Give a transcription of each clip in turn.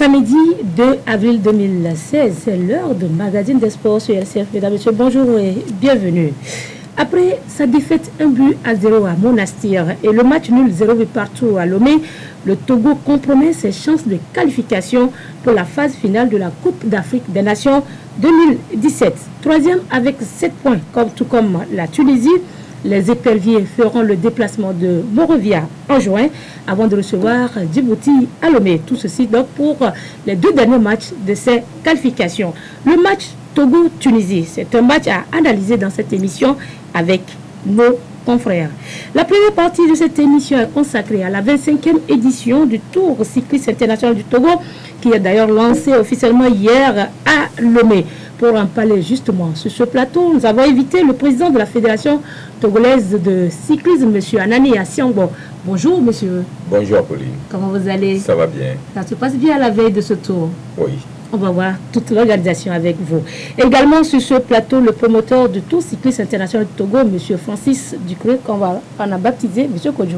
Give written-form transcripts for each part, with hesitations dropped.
Samedi 2 avril 2016, c'est l'heure de Magazine des Sports sur RCF. Mesdames et messieurs, bonjour et bienvenue. Après sa défaite 1-0 à Monastir et le match nul 0 partout à Lomé, le Togo compromet ses chances de qualification pour la phase finale de la Coupe d'Afrique des Nations 2017. Troisième avec 7 points, tout comme la Tunisie. Les éperviers feront le déplacement de Monrovia en juin avant de recevoir Djibouti à Lomé. Tout ceci donc pour les 2 derniers matchs de ces qualifications. Le match Togo-Tunisie, c'est un match à analyser dans cette émission avec nos confrères. La première partie de cette émission est consacrée à la 25e édition du Tour cycliste international du Togo, qui est d'ailleurs lancé officiellement hier à Lomé. Pour en parler justement sur ce plateau, nous avons invité le président de la Fédération togolaise de cyclisme, M. Anani Asiangbo. Bonjour, monsieur. Bonjour, Apolline. Comment vous allez? Ça va bien. Ça se passe bien à la veille de ce tour? Oui. On va voir toute l'organisation avec vous. Également sur ce plateau, le promoteur du Tour cycliste international du Togo, M. Francis Ducreux, qu'on a baptisé M. Kodjo.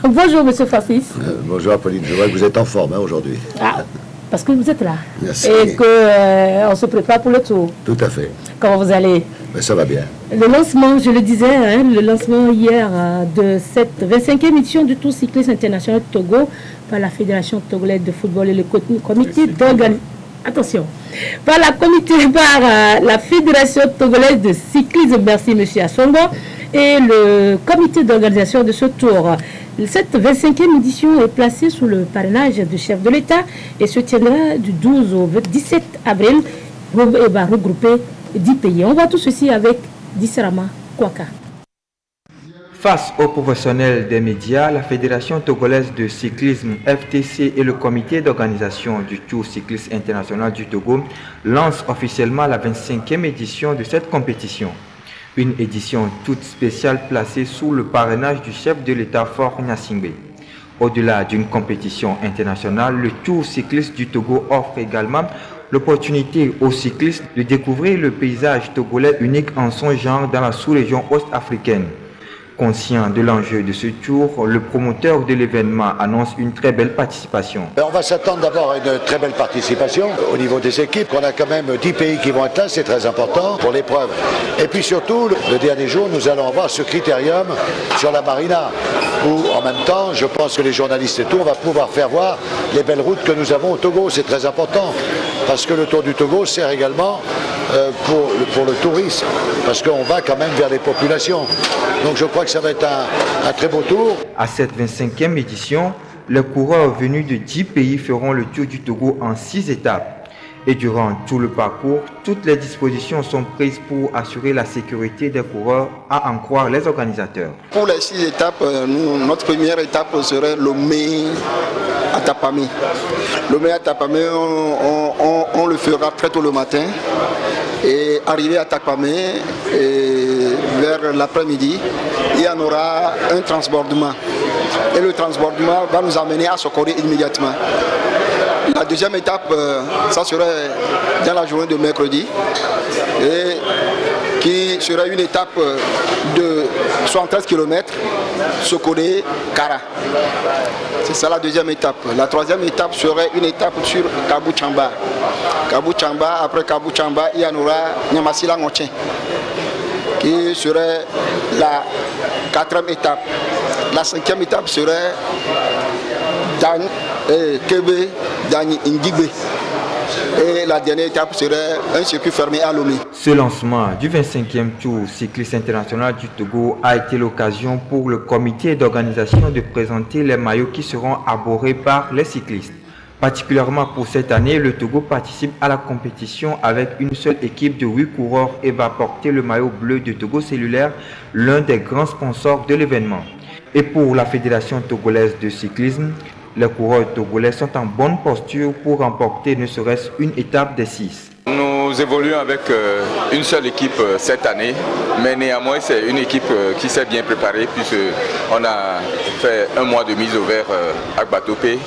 Bonjour, M. Francis. Bonjour, Apolline. Je vois que vous êtes en forme aujourd'hui. Ah, parce que vous êtes là. Merci. Et qu'on se prépare pour le tour. Tout à fait. Comment vous allez? Mais ça va bien. Le lancement, je le disais, le lancement hier de cette 25e édition du Tour cycliste international du Togo par la Fédération togolaise de football et le comité d'organisation. Attention, par la Fédération togolaise de cyclisme, merci M. Assongo, et le comité d'organisation de ce tour. Cette 25e édition est placée sous le parrainage du chef de l'État et se tiendra du 12 au 17 avril et va regrouper 10 pays. On voit tout ceci avec Disserama Kwaka. Face aux professionnels des médias, la Fédération togolaise de cyclisme FTC et le comité d'organisation du Tour cycliste international du Togo lancent officiellement la 25e édition de cette compétition. Une édition toute spéciale placée sous le parrainage du chef de l'État Faure Gnassingbé. Au-delà d'une compétition internationale, le Tour cycliste du Togo offre également l'opportunité aux cyclistes de découvrir le paysage togolais unique en son genre dans la sous-région ouest-africaine. Conscient de l'enjeu de ce tour, le promoteur de l'événement annonce une très belle participation. On va s'attendre d'abord à une très belle participation au niveau des équipes. On a quand même 10 pays qui vont être là, c'est très important pour l'épreuve. Et puis surtout, le dernier jour, nous allons avoir ce critérium sur la marina, où en même temps, je pense que les journalistes et tout, on va pouvoir faire voir les belles routes que nous avons au Togo. C'est très important, parce que le Tour du Togo sert également pour le tourisme, parce qu'on va quand même vers les populations. Donc je crois que ça va être un très beau tour. À cette 25e édition, les coureurs venus de 10 pays feront le Tour du Togo en 6 étapes. Et durant tout le parcours, toutes les dispositions sont prises pour assurer la sécurité des coureurs, à en croire les organisateurs. Pour les 6 étapes, notre première étape serait Lomé à Tapamé. Lomé à Tapamé, on le fera très tôt le matin. Et arrivé à Tapamé, vers l'après-midi, il y en aura un transbordement. Et le transbordement va nous amener à Sokore immédiatement. La deuxième étape, ça serait dans la journée de mercredi, et qui sera une étape de 73 km, Sokore-Kara. C'est ça la deuxième étape. La troisième étape serait une étape sur Kabou-Chamba. Kabou-Chamba, après Kabou-Chamba, il y en aura Nyamasila-Ngotchen, qui serait la quatrième étape. La cinquième étape serait Kebe, Dani Ngigbe. Et la dernière étape serait un circuit fermé à Lomé. Ce lancement du 25e Tour cycliste international du Togo a été l'occasion pour le comité d'organisation de présenter les maillots qui seront arborés par les cyclistes. Particulièrement pour cette année, le Togo participe à la compétition avec une seule équipe de 8 coureurs et va porter le maillot bleu de Togo Cellulaire, l'un des grands sponsors de l'événement. Et pour la Fédération togolaise de cyclisme, les coureurs togolais sont en bonne posture pour remporter ne serait-ce une étape des 6. Nous évoluons avec une seule équipe cette année, mais néanmoins c'est une équipe qui s'est bien préparée puisqu'on a fait un mois de mise au vert à Gbatopé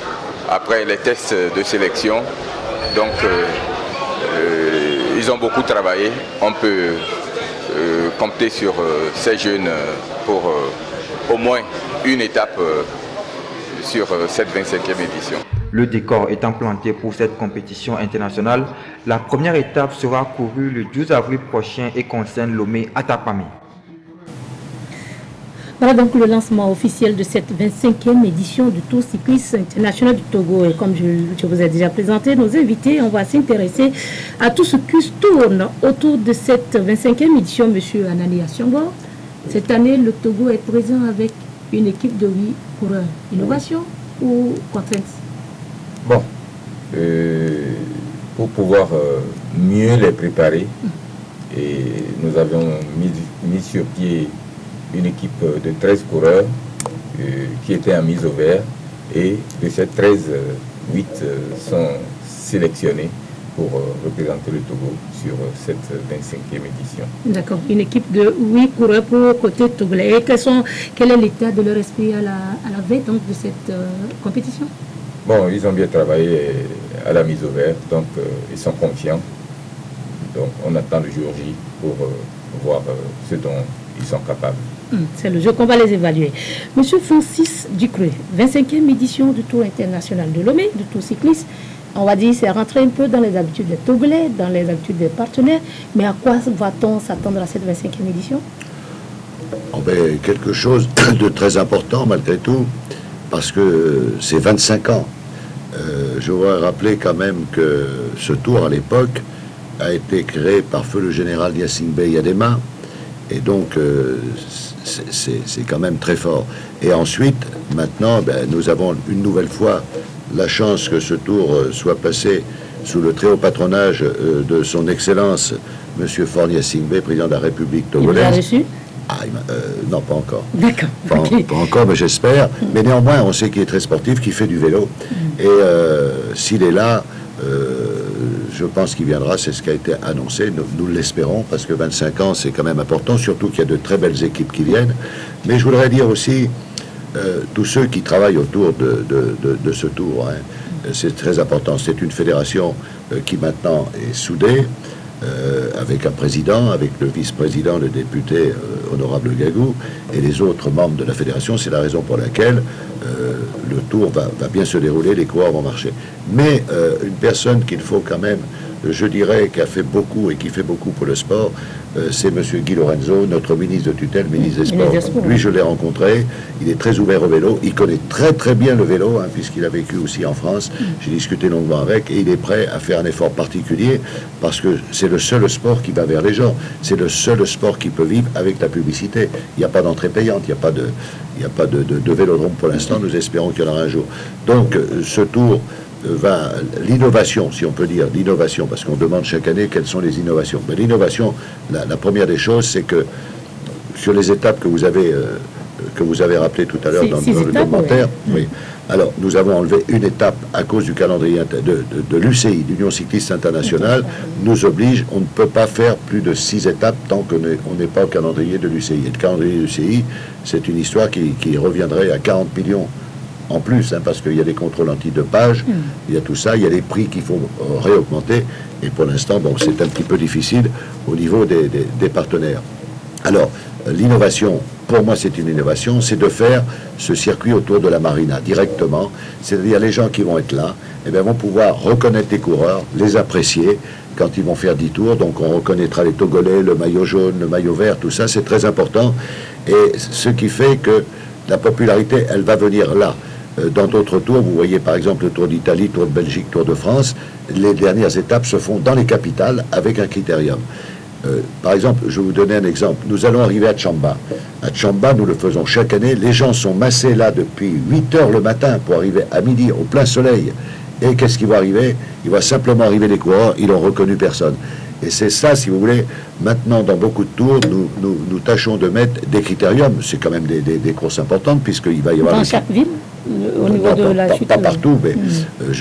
après les tests de sélection. Donc ils ont beaucoup travaillé. On peut compter sur ces jeunes pour au moins une étape sur cette 25e édition. Le décor étant planté pour cette compétition internationale, la première étape sera courue le 12 avril prochain et concerne Lomé-Atapamé. Voilà donc le lancement officiel de cette 25e édition du Tour cycliste international du Togo. Et comme je vous ai déjà présenté nos invités, on va s'intéresser à tout ce qui se tourne autour de cette 25e édition, M. Anani Asiongbo. Cette année, le Togo est présent avec une équipe de 8 coureurs. Innovation ou contrainte? Bon, pour pouvoir mieux les préparer, et nous avons mis sur pied une équipe de 13 coureurs qui étaient en mise au vert, et de ces 13, 8 sont sélectionnés pour représenter le Togo sur cette 25e édition. D'accord, une équipe de 8 coureurs pour côté togolais. Et quel est l'état de leur esprit à la veille donc, de cette compétition? Bon, ils ont bien travaillé à la mise au vert, donc ils sont confiants. Donc on attend le jour J pour voir ce dont ils sont capables. C'est le jeu qu'on va les évaluer. Monsieur Francis Ducreux, 25e édition du Tour international de Lomé, du Tour cycliste. On va dire c'est rentré un peu dans les habitudes des Togolais, dans les habitudes des partenaires. Mais à quoi va-t-on s'attendre à cette 25e édition? Quelque chose de très important malgré tout, parce que c'est 25 ans. Je voudrais rappeler quand même que ce tour à l'époque a été créé par feu le général Gnassingbé Yadema, et donc c'est quand même très fort. Et ensuite, maintenant, nous avons une nouvelle fois la chance que ce tour soit placé sous le très haut patronage de son Excellence, M. Faure Gnassingbé, président de la République togolaise. Il vous a reçu? Non, pas encore. D'accord. Pas encore, mais j'espère. Mais néanmoins, on sait qu'il est très sportif, qu'il fait du vélo. Et s'il est là, je pense qu'il viendra, c'est ce qui a été annoncé. Nous l'espérons, parce que 25 ans, c'est quand même important, surtout qu'il y a de très belles équipes qui viennent. Mais je voudrais dire aussi, tous ceux qui travaillent autour de ce tour, c'est très important. C'est une fédération qui maintenant est soudée, avec un président, avec le vice-président, le député honorable Gagou, et les autres membres de la fédération. C'est la raison pour laquelle le tour va bien se dérouler, les coureurs vont marcher. Mais une personne qu'il faut quand même, je dirais, qui a fait beaucoup et qui fait beaucoup pour le sport, c'est M. Guy Lorenzo, notre ministre de tutelle, ministre des Sports. Lui, je l'ai rencontré, il est très ouvert au vélo, il connaît très très bien le vélo, puisqu'il a vécu aussi en France. J'ai discuté longuement avec, et il est prêt à faire un effort particulier, parce que c'est le seul sport qui va vers les gens, c'est le seul sport qui peut vivre avec la publicité. Il n'y a pas d'entrée payante, il n'y a pas de vélodrome pour l'instant, nous espérons qu'il y en aura un jour. Donc ce tour l'innovation, si on peut dire, l'innovation, parce qu'on demande chaque année quelles sont les innovations. Mais l'innovation, la première des choses, c'est que sur les étapes que vous avez rappelées tout à l'heure dans le commentaire, oui. Alors, nous avons enlevé une étape à cause du calendrier de l'UCI, l'Union cycliste internationale, nous oblige, on ne peut pas faire plus de 6 étapes tant qu'on n'est pas au calendrier de l'UCI. Et le calendrier de l'UCI, c'est une histoire qui reviendrait à 40 millions en plus, parce qu'il y a des contrôles antidopage, il y a tout ça, il y a les prix qu'il faut réaugmenter, et pour l'instant, c'est un petit peu difficile au niveau des partenaires. Alors, l'innovation, pour moi c'est une innovation, c'est de faire ce circuit autour de la marina directement, c'est-à-dire les gens qui vont être là, vont pouvoir reconnaître les coureurs, les apprécier quand ils vont faire 10 tours, donc on reconnaîtra les Togolais, le maillot jaune, le maillot vert, tout ça, c'est très important, et ce qui fait que la popularité, elle va venir là. Dans d'autres tours, vous voyez par exemple le Tour d'Italie, Tour de Belgique, Tour de France, les dernières étapes se font dans les capitales avec un critérium. Par exemple, je vais vous donner un exemple. Nous allons arriver à Tchamba. À Tchamba, nous le faisons chaque année. Les gens sont massés là depuis 8 heures le matin pour arriver à midi au plein soleil. Et qu'est-ce qui va arriver? Il va simplement arriver les coureurs, ils n'ont reconnu personne. Et c'est ça, si vous voulez, maintenant dans beaucoup de tours, nous tâchons de mettre des critériums. C'est quand même des courses importantes, puisqu'il va y avoir... Dans chaque ville, au niveau de la chute? Pas partout, mais...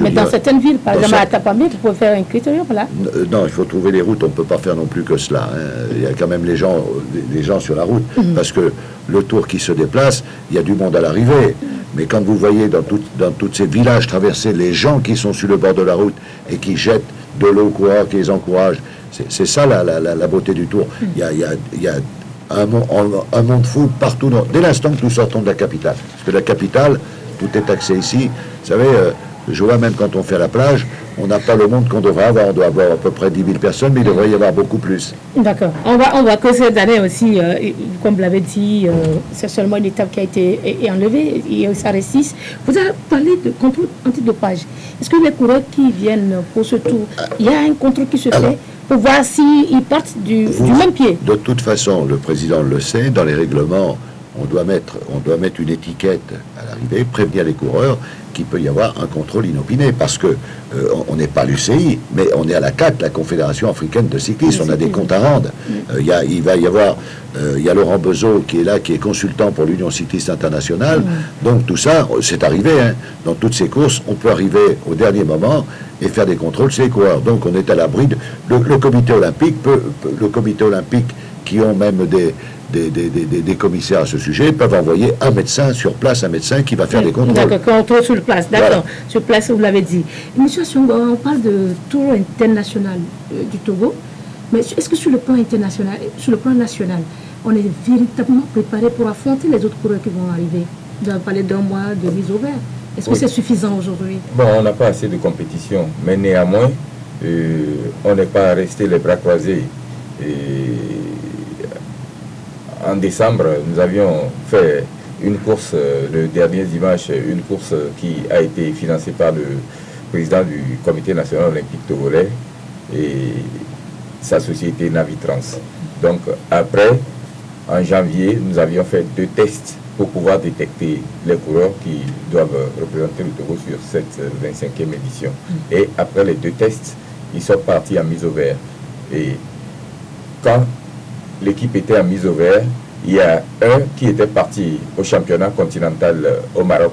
mais dans certaines villes, par exemple à Atapamé, vous pouvez faire un critérium, là? Non, il faut trouver les routes, on ne peut pas faire non plus que cela. Il y a quand même les gens sur la route, parce que le tour qui se déplace, il y a du monde à l'arrivée. Mais quand vous voyez dans tous ces villages traversés, les gens qui sont sur le bord de la route et qui jettent de l'eau aux coureurs, qui les encouragent, c'est ça la beauté du tour. Il y a un monde fou partout, dès l'instant que nous sortons de la capitale. Parce que la capitale, tout est axé ici. Vous savez, Je vois même quand on fait la plage, on n'a pas le monde qu'on devrait avoir. On doit avoir à peu près 10 000 personnes, mais il devrait y avoir beaucoup plus. D'accord. On va que cette année aussi, comme vous l'avez dit, c'est seulement une étape qui a été enlevée. Ça résiste. Vous avez parlé de contrôle antidopage. Est-ce que les coureurs qui viennent pour ce tour, il y a un contrôle qui se fait pour voir s'ils partent du même pied? De toute façon, le président le sait, dans les règlements, on doit mettre une étiquette à l'arrivée, prévenir les coureurs qu'il peut y avoir un contrôle inopiné, parce que on n'est pas l'UCI, mais on est à la CAT, la Confédération africaine de cyclisme, on a des comptes à rendre. Il y a Laurent Bezeau qui est là, qui est consultant pour l'Union cycliste internationale, donc tout ça, c'est arrivé, hein. Dans toutes ces courses, on peut arriver au dernier moment et faire des contrôles chez les coureurs, donc on est à l'abri de... Le comité olympique qui ont même des commissaires à ce sujet, peuvent envoyer un médecin sur place, un médecin qui va faire des contrôles. D'accord, contrôle sur place, d'accord. Voilà. Sur place, vous l'avez dit. Monsieur Assongo, on parle de tour international du Togo, mais est-ce que sur le plan international, sur le plan national, on est véritablement préparé pour affronter les autres coureurs qui vont arriver? Vous avez parlé d'un mois de mise au vert. Est-ce que c'est suffisant aujourd'hui? Bon, on n'a pas assez de compétition, mais néanmoins, on n'est pas resté les bras croisés. En décembre, nous avions fait une course, le dernier dimanche, une course qui a été financée par le président du Comité national olympique togolais et sa société Navitrans. Donc après, en janvier, nous avions fait 2 tests pour pouvoir détecter les coureurs qui doivent représenter le Togo sur cette 25e édition. Et après les 2 tests, ils sont partis en mise au vert. Et quand l'équipe était en mise au vert, il y a un qui était parti au championnat continental au Maroc,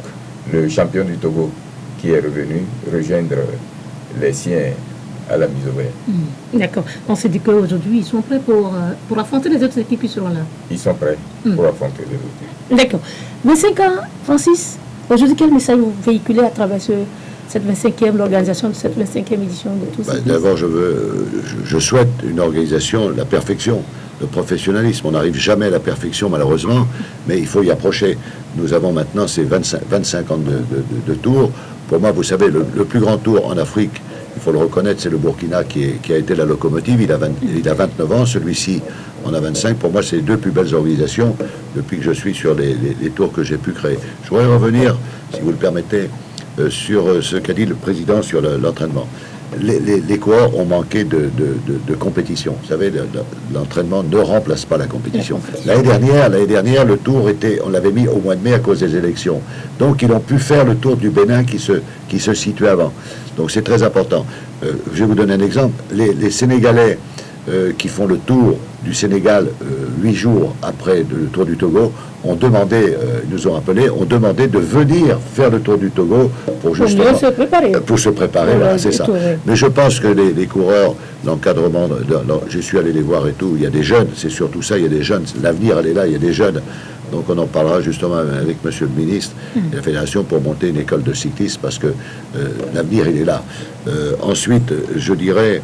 le champion du Togo, qui est revenu rejoindre les siens à la mise au vert. D'accord. On s'est dit qu'aujourd'hui, ils sont prêts pour affronter les autres équipes qui seront là. Ils sont prêts pour affronter les autres. D'accord. 25 ans, Francis, aujourd'hui, quel message vous véhiculez à travers cette 25e, l'organisation de cette 25e édition de tous ces D'abord, je souhaite une organisation, la perfection, le professionnalisme. On n'arrive jamais à la perfection, malheureusement, mais il faut y approcher. Nous avons maintenant ces 25 ans de tours. Pour moi, vous savez, le plus grand tour en Afrique, il faut le reconnaître, c'est le Burkina qui a été la locomotive. Il a 29 ans, celui-ci en a 25. Pour moi, c'est les 2 plus belles organisations depuis que je suis sur les tours que j'ai pu créer. Je voudrais revenir, si vous le permettez, sur ce qu'a dit le président sur l'entraînement. Les coureurs ont manqué de compétition. Vous savez, l'entraînement ne remplace pas la compétition. L'année dernière, le tour on l'avait mis au mois de mai à cause des élections. Donc, ils ont pu faire le tour du Bénin qui se situait avant. Donc, c'est très important. Je vais vous donner un exemple. Les Sénégalais qui font le tour du Sénégal 8 jours après le tour du Togo ont demandé, ils nous ont appelés, ont demandé de venir faire le tour du Togo pour justement se préparer, voilà, c'est ça. Mais je pense que les coureurs, l'encadrement, je suis allé les voir et tout, il y a des jeunes, c'est surtout ça, il y a des jeunes, l'avenir elle est là, il y a des jeunes. Donc on en parlera justement avec monsieur le ministre et la fédération pour monter une école de cyclisme parce que l'avenir il est là. Ensuite, je dirais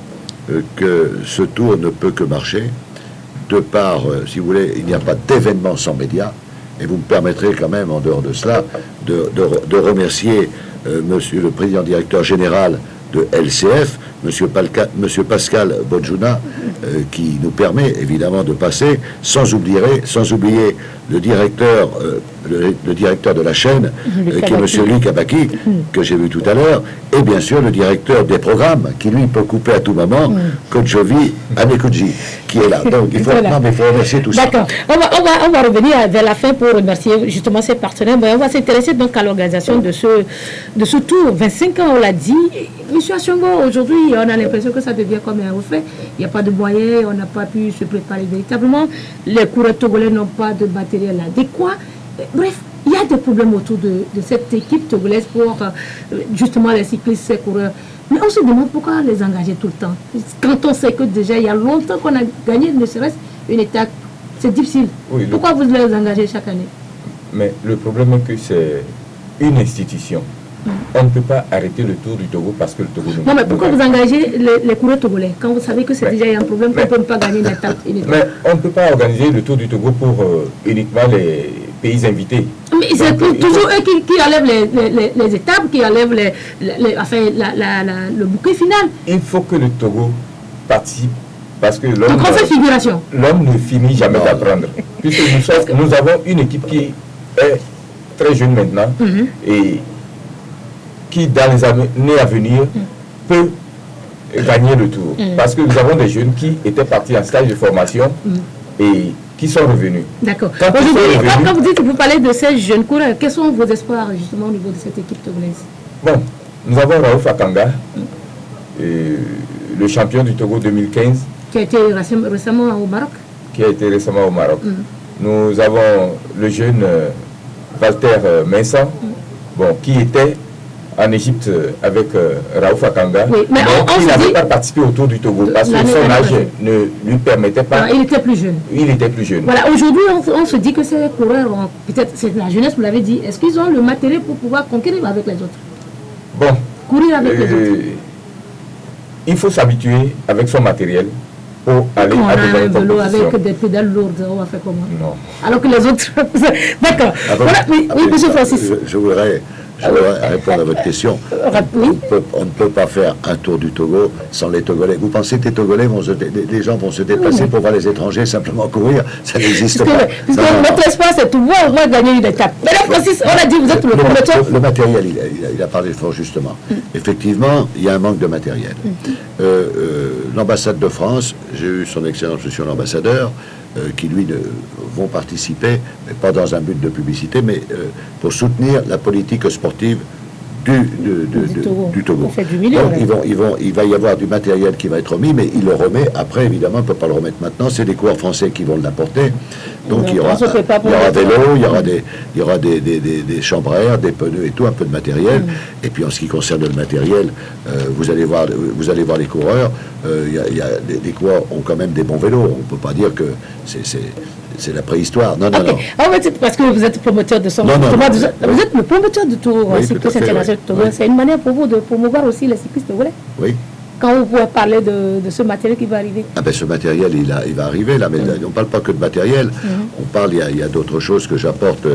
que ce tour ne peut que marcher de par, si vous voulez, il n'y a pas d'événement sans médias. Et vous me permettrez quand même, en dehors de cela, de remercier monsieur le président directeur général de LCF, monsieur Pascal Bodjouna, qui nous permet évidemment de passer, sans oublier le directeur de la chaîne, qui est monsieur Luc Abaki, que j'ai vu tout à l'heure, et bien sûr le directeur des programmes, qui lui peut couper à tout moment, Kodjovi Anekouji, qui est là. Donc il faut remercier tout ça. D'accord. On va revenir vers la fin pour remercier justement ses partenaires. Mais on va s'intéresser donc à l'organisation de ce tour. 25 ans, on l'a dit. Monsieur Assongo, aujourd'hui, on a l'impression que ça devient comme un reflet. Il n'y a pas de moyens, on n'a pas pu se préparer véritablement. Les coureurs togolais n'ont pas de matériel adéquat. Bref, il y a des problèmes autour de cette équipe togolaise pour justement les cyclistes, ces coureurs. Mais on se demande pourquoi les engager tout le temps. Quand on sait que déjà il y a longtemps qu'on a gagné, ne serait-ce une étape, c'est difficile. Oui, pourquoi vous les engagez chaque année? Mais le problème est que c'est une institution. On ne peut pas arrêter le Tour du Togo parce que le Togo... Non, mais pourquoi vous engagez les coureurs togolais quand vous savez que c'est déjà un problème qu'on ne peut pas gagner une étape? Mais on ne peut pas organiser le Tour du Togo pour uniquement les pays invités. Mais c'est toujours eux qui enlèvent les étapes, qui enlèvent le bouquet final. Il faut que le Togo participe parce que donc on fait figuration. L'homme ne finit jamais d'apprendre. Puisque nous avons une équipe qui est très jeune maintenant et qui dans les années à venir peut gagner le tour. Parce que nous avons des jeunes qui étaient partis en stage de formation et qui sont revenus. D'accord. Aujourd'hui, quand vous dites que vous parlez de ces jeunes coureurs, quels sont vos espoirs justement au niveau de cette équipe togolaise? Bon, nous avons Raouf Akanga, le champion du Togo 2015. Qui a été récemment au Maroc. Nous avons le jeune Walter Mensah, qui était en Égypte avec Raouf Akanga, oui, mais il n'avait pas participé au Tour du Togo parce que son âge ne lui permettait pas. Il était plus jeune. Voilà, aujourd'hui, on se dit que ces coureurs, peut-être c'est la jeunesse, vous l'avez dit, est-ce qu'ils ont le matériel pour pouvoir conquérir avec les autres? Bon. Courir avec les autres. Il faut s'habituer avec son matériel pour aller à un vélo avec des pédales lourdes, on va faire comment? Non. Alors que les autres... D'accord. Voilà, oui, monsieur Francis. Je voudrais répondre à votre question. On ne peut pas faire un tour du Togo sans les Togolais. Vous pensez que les gens vont se déplacer pour voir les étrangers simplement courir? Ça n'existe pas. Puisque notre espoir, c'est de voir gagner une étape. Mais là, Francis, on a dit, vous êtes le promoteur. Le matériel, il a parlé fort justement. Effectivement, il y a un manque de matériel. L'ambassade de France, j'ai eu son excellence, monsieur l'ambassadeur, qui lui vont participer, mais pas dans un but de publicité, mais pour soutenir la politique sportive du Togo. On fait du milieu, donc il va y avoir du matériel qui va être remis, mais il le remet après, évidemment, on ne peut pas le remettre maintenant, c'est des coureurs français qui vont l'apporter. Donc il y aura vélo, il y aura des chambres à air, des pneus et tout, un peu de matériel. Et puis en ce qui concerne le matériel, vous allez voir les coureurs, les coureurs ont quand même des bons vélos, on ne peut pas dire que c'est la préhistoire. Non. Parce que vous êtes promoteur de son... Non. Vous êtes le promoteur du Tour cycliste international Togo. C'est une manière pour vous de promouvoir aussi les cyclistes togolais. Oui. Quand vous pouvez parler de ce matériel qui va arriver. Ce matériel, il va arriver là, mais on ne parle pas que de matériel. On parle, il y a d'autres choses que j'apporte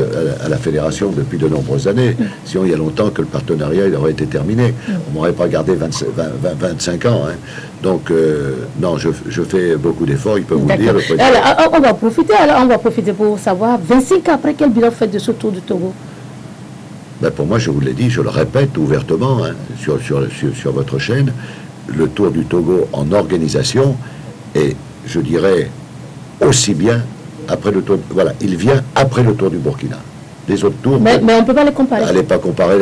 à la fédération depuis de nombreuses années. Sinon, il y a longtemps que le partenariat il aurait été terminé. On m'aurait pas gardé 25 ans. Hein. Donc, non, je fais beaucoup d'efforts, il peut vous le dire. Alors, on va profiter pour savoir, 25 ans après, quel bilan vous faites de ce Tour du Togo? Pour moi, je vous l'ai dit, je le répète ouvertement sur votre chaîne, le Tour du Togo en organisation est, je dirais, aussi bien après le Tour... Voilà, il vient après le Tour du Burkina. Les autres tours... Mais on ne peut pas les comparer. Allez pas comparer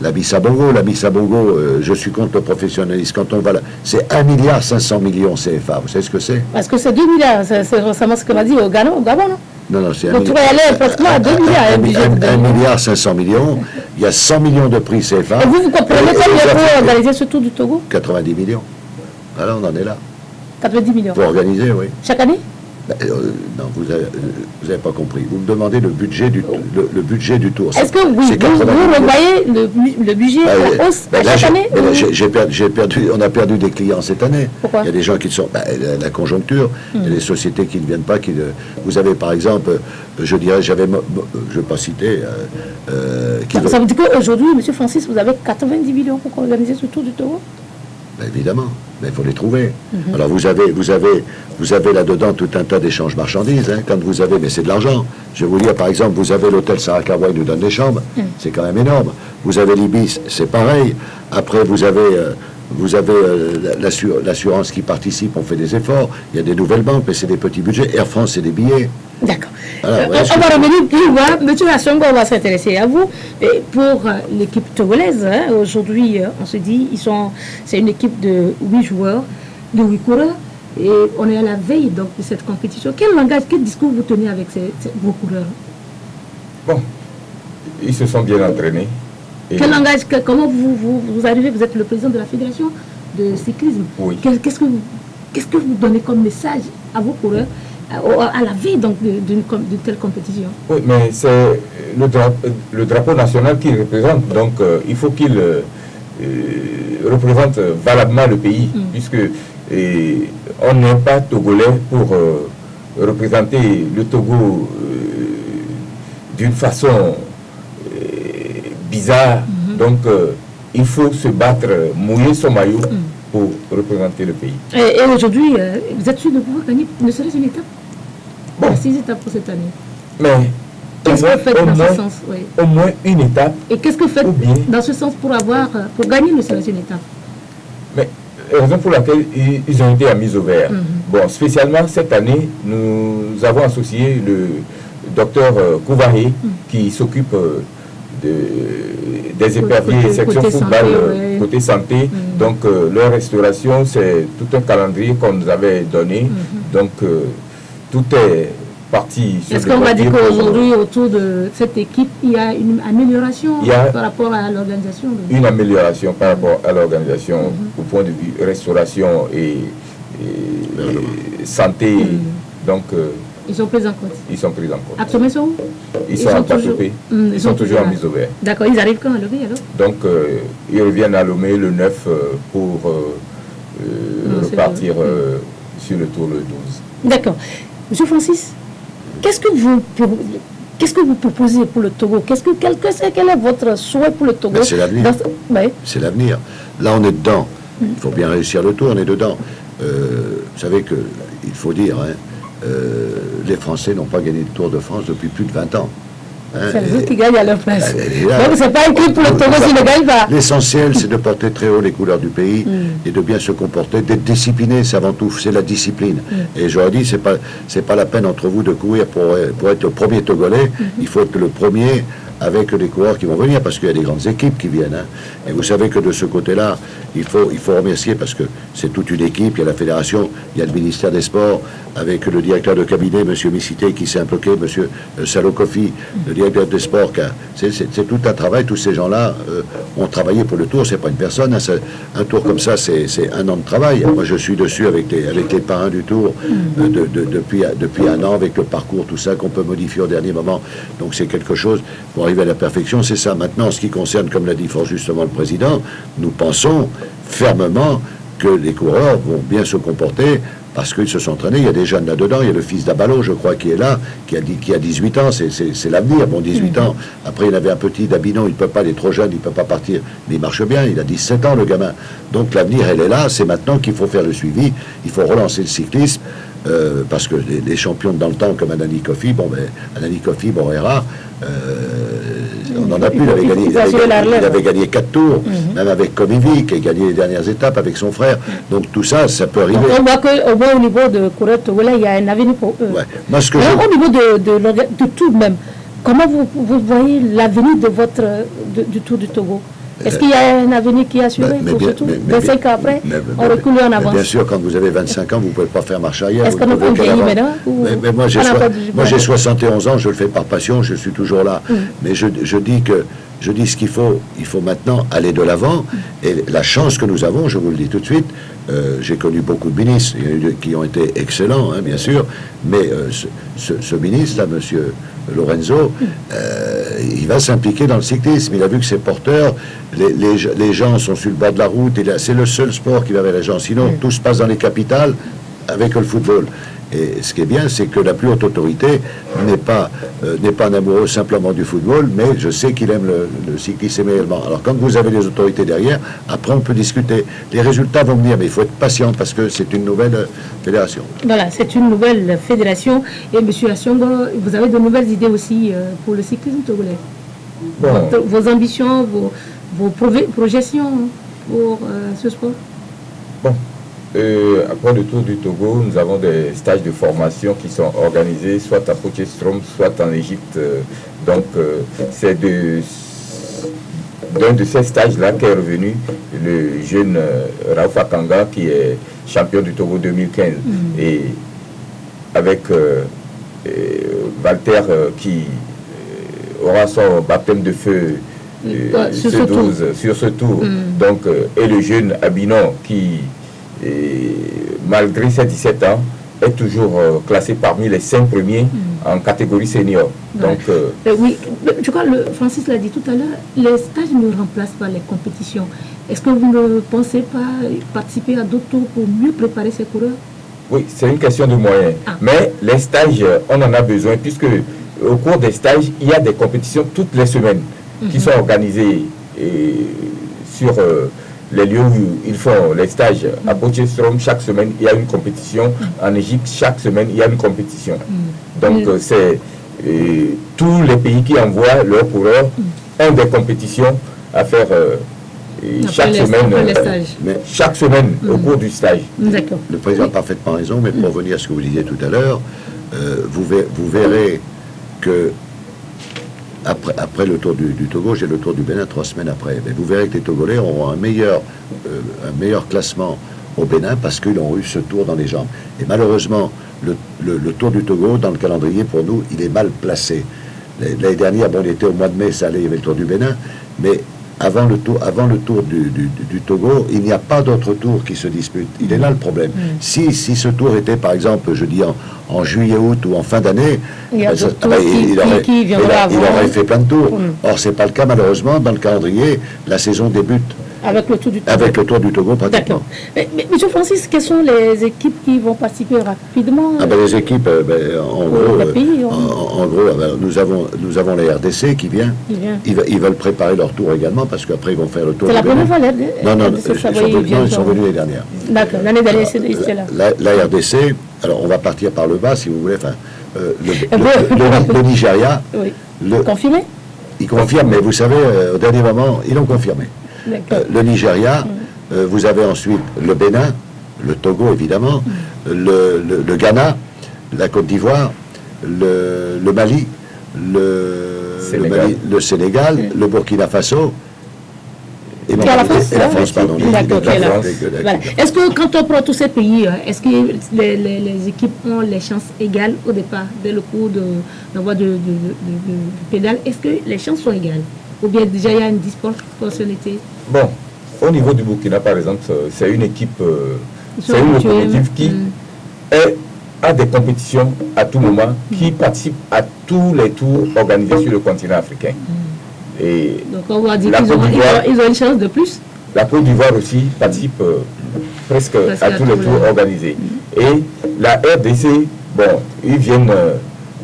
la Missa Bongo. La Missa Bongo, je suis contre le professionnalisme. Quand on va là, c'est 1,5 milliard CFA. Vous savez ce que c'est? Parce que c'est 2 milliards. C'est récemment ce qu'on a dit au Gabon, non? Non, c'est donc tu vas aller pratiquement à 2 milliards. 1,5 milliard. Il y a 100 millions de prix CFA. Et vous comprenez combien pour organiser ce Tour du Togo? 90 millions. Voilà, on en est là. 90 millions. Pour organiser, oui. Chaque année? Non, vous n'avez pas compris. Vous me demandez le budget du Tour. Est-ce que vous revoyez le budget en hausse chaque année? On a perdu des clients cette année. Pourquoi? Il y a des gens qui sont... la conjoncture, il y a des sociétés qui ne viennent pas. Vous avez par exemple, je dirais, je ne vais pas citer... ça veut dire qu'aujourd'hui, M. Francis, vous avez 90 millions pour organiser ce Tour du Togo? Évidemment, mais il faut les trouver. Alors vous avez là-dedans tout un tas d'échanges marchandises, hein, quand vous avez, mais c'est de l'argent. Je vais vous dire, par exemple, vous avez l'hôtel Sarakawa, il nous donne des chambres, c'est quand même énorme. Vous avez l'Ibis, c'est pareil. Après, vous avez l'assurance qui participe, on fait des efforts. Il y a des nouvelles banques, mais c'est des petits budgets. Air France, c'est des billets. D'accord. Voilà, on va revenir plus loin. Monsieur Assongo, on va s'intéresser à vous. Et pour l'équipe togolaise, hein, aujourd'hui, on se dit, c'est une équipe de 8 joueurs, de 8 coureurs, et on est à la veille donc, de cette compétition. Quel langage, quel discours vous tenez avec vos coureurs? Bon, ils se sont bien entraînés. Quel langage, comment vous arrivez, vous êtes le président de la fédération de cyclisme. Oui. Qu'est-ce que vous donnez comme message à vos coureurs à la veille donc d'une telle compétition? Oui, mais c'est le drapeau national qu'il représente, donc il faut qu'il représente valablement le pays, puisque on n'est pas togolais pour représenter le Togo d'une façon bizarre. Donc, il faut se battre, mouiller son maillot pour représenter le pays. Et aujourd'hui, vous êtes sûr de pouvoir gagner ne serait-ce une étape? Bon. 6 étapes pour cette année. Mais qu'est-ce que vous faites dans ce sens? Oui. Au moins une étape. Et qu'est-ce que vous faites dans ce sens pour gagner ne serait-ce une étape? Mais raison pour laquelle ils ont été à mise au vert. Bon, spécialement cette année, nous avons associé le docteur Kouvaré qui s'occupe des éperviers section football côté santé. Donc leur restauration, c'est tout un calendrier qu'on nous avait donné. Donc tout est parti. Est-ce qu'on va dire qu'aujourd'hui autour de cette équipe il y a une amélioration par rapport à l'organisation? Une amélioration par rapport à l'organisation au point de vue restauration et santé. Donc ils sont pris en compte. Ils sont pris en compte. Actuellement, ils sont où? Ils sont à Batopé. Ils sont toujours en mise au vert. D'accord. Ils arrivent quand à Lomé alors? Donc, ils reviennent à Lomé le 9 pour repartir sur le tour le 12. D'accord. Monsieur Francis, qu'est-ce que vous proposez pour le Togo? Quel est votre souhait pour le Togo? C'est l'avenir. C'est l'avenir. Là, on est dedans. Il faut bien réussir le tour, on est dedans. Vous savez qu'il faut dire... les Français n'ont pas gagné le Tour de France depuis plus de 20 ans. C'est les autres qui gagnent à leur place. Donc c'est pas écrit pour le Togo s'ils ne gagnent pas. L'essentiel, c'est de porter très haut les couleurs du pays et de bien se comporter, d'être discipliné, c'est avant tout, c'est la discipline. Et j'aurais dit, c'est pas la peine entre vous de courir pour être le premier Togolais, il faut être le premier avec les coureurs qui vont venir, parce qu'il y a des grandes équipes qui viennent. Et vous savez que de ce côté-là, il faut remercier, parce que c'est toute une équipe, il y a la fédération, il y a le ministère des Sports, avec le directeur de cabinet, M. Missité, qui s'est impliqué, M. Salokofi, le directeur des Sports. C'est tout un travail, tous ces gens-là ont travaillé pour le Tour, c'est pas une personne, un Tour comme ça, c'est un an de travail. Moi, je suis dessus avec les parrains du Tour depuis un an, avec le parcours, tout ça, qu'on peut modifier au dernier moment. Donc c'est quelque chose pour arriver à la perfection, c'est ça. Maintenant, en ce qui concerne, comme l'a dit fort justement le président, nous pensons fermement que les coureurs vont bien se comporter parce qu'ils se sont entraînés. Il y a des jeunes là-dedans. Il y a le fils d'Abalo, je crois, qui est là, qui a 18 ans. C'est l'avenir. Bon, 18 ans. Après, il y avait un petit d'Abinon. Il ne peut pas, il est trop jeune, il ne peut pas partir. Mais il marche bien. Il a 17 ans, le gamin. Donc, l'avenir, elle est là. C'est maintenant qu'il faut faire le suivi. Il faut relancer le cyclisme. Parce que les champions dans le temps, comme Anani Kofi, Anani Kofi, Borrera, on n'en a plus. Il avait gagné 4 tours, même avec Komivi, qui a gagné les dernières étapes avec son frère. Donc tout ça, ça peut arriver. On voit qu'au moins au niveau de coureurs togolais, il y a un avenir pour eux. Ouais. Moi, au niveau de tout de même, comment vous voyez l'avenir du Tour du Togo? Est-ce qu'il y a un avenir qui est assuré pour ce tour? 25 ans après, on recule en avance. Bien sûr, quand vous avez 25 ans, vous ne pouvez pas faire marche arrière. Est-ce qu'on a pas vieilli maintenant? Mais moi, j'ai 71 ans, je le fais par passion, je suis toujours là. Mais je dis ce qu'il faut. Il faut maintenant aller de l'avant. Et la chance que nous avons, je vous le dis tout de suite, j'ai connu beaucoup de ministres qui ont été excellents, bien sûr, mais ce ministre-là, monsieur Lorenzo, il va s'impliquer dans le cyclisme. Il a vu que ses porteurs, les gens sont sur le bas de la route, c'est le seul sport qui va vers les gens. Sinon, tout se passe dans les capitales avec le football. Et ce qui est bien, c'est que la plus haute autorité n'est pas un amoureux simplement du football, mais je sais qu'il aime le cyclisme également. Alors quand vous avez les autorités derrière, après on peut discuter. Les résultats vont venir, mais il faut être patient parce que c'est une nouvelle fédération. Voilà, c'est une nouvelle fédération. Et M. Assongo, vous avez de nouvelles idées aussi pour le cyclisme togolais. Bon. Vos ambitions, vos projections pour ce sport. Bon. Après le Tour du Togo, nous avons des stages de formation qui sont organisés soit à Potchefstroom, soit en Égypte. Donc, c'est d'un de ces stages-là qu'est revenu le jeune Raouf Akanga, qui est champion du Togo 2015. Et avec Walter, qui aura son baptême de feu sur ce tour. Donc, et le jeune Abinon, qui... Et malgré ses 17 ans, est toujours classé parmi les 5 premiers en catégorie senior. Donc, oui, je crois que Francis l'a dit tout à l'heure, les stages ne remplacent pas les compétitions. Est-ce que vous ne pensez pas participer à d'autres tours pour mieux préparer ces coureurs? Oui, c'est une question de moyens. Mais les stages, on en a besoin puisque au cours des stages, il y a des compétitions toutes les semaines qui sont organisées sur les lieux où ils font les stages. À Potchefstroom, chaque semaine, il y a une compétition. En Égypte, chaque semaine, il y a une compétition. Donc, c'est tous les pays qui envoient leurs coureurs ont des compétitions à faire chaque semaine au cours du stage. D'accord. Le président a parfaitement raison, mais pour revenir à ce que vous disiez tout à l'heure, vous verrez que après le tour du Togo, j'ai le tour du Bénin 3 semaines après. Mais vous verrez que les Togolais auront un meilleur classement au Bénin parce qu'ils ont eu ce tour dans les jambes. Et malheureusement, le tour du Togo, dans le calendrier, pour nous, il est mal placé. L'année dernière, bon, il était au mois de mai, ça allait, il y avait le tour du Bénin, mais avant le tour du Togo, il n'y a pas d'autre tour qui se dispute. Il est là le problème. Si ce tour était, par exemple, je dis en juillet, août ou en fin d'année, il aurait fait plein de tours. Or, c'est pas le cas, malheureusement. Dans le calendrier, la saison débute avec le tour du Togo. Avec le tour du Togo, pratiquement. Mais M. Francis, quelles sont les équipes qui vont participer rapidement les équipes, en gros, nous avons la RDC qui vient. Ils veulent préparer leur tour également parce qu'après ils vont faire le tour. C'est la première fois, ils sont venus l'année dernière. D'accord, l'année dernière, c'est là. La RDC, alors on va partir par le bas si vous voulez. Enfin, le Nigeria. Oui. Confirmé? Ils confirment, mais vous savez, au dernier moment, ils l'ont confirmé. Le Nigeria, vous avez ensuite le Bénin, le Togo évidemment, le Ghana, la Côte d'Ivoire, le Mali, le Sénégal, le Burkina Faso. Et la France, pardon. Voilà. Est-ce que quand on prend tous ces pays, est-ce que les équipes ont les chances égales au départ, dès le cours d'envoi de pédale? Est-ce que les chances sont égales? Ou bien déjà il y a une disproportionnalité? Bon, au niveau du Burkina par exemple, c'est une équipe, c'est une locomotive qui a des compétitions à tout moment, qui participe à tous les tours organisés sur le continent africain. Et donc on va dire qu'ils ont une chance de plus. La Côte d'Ivoire aussi participe presque à tous les tours organisés. Et la RDC, bon, ils viennent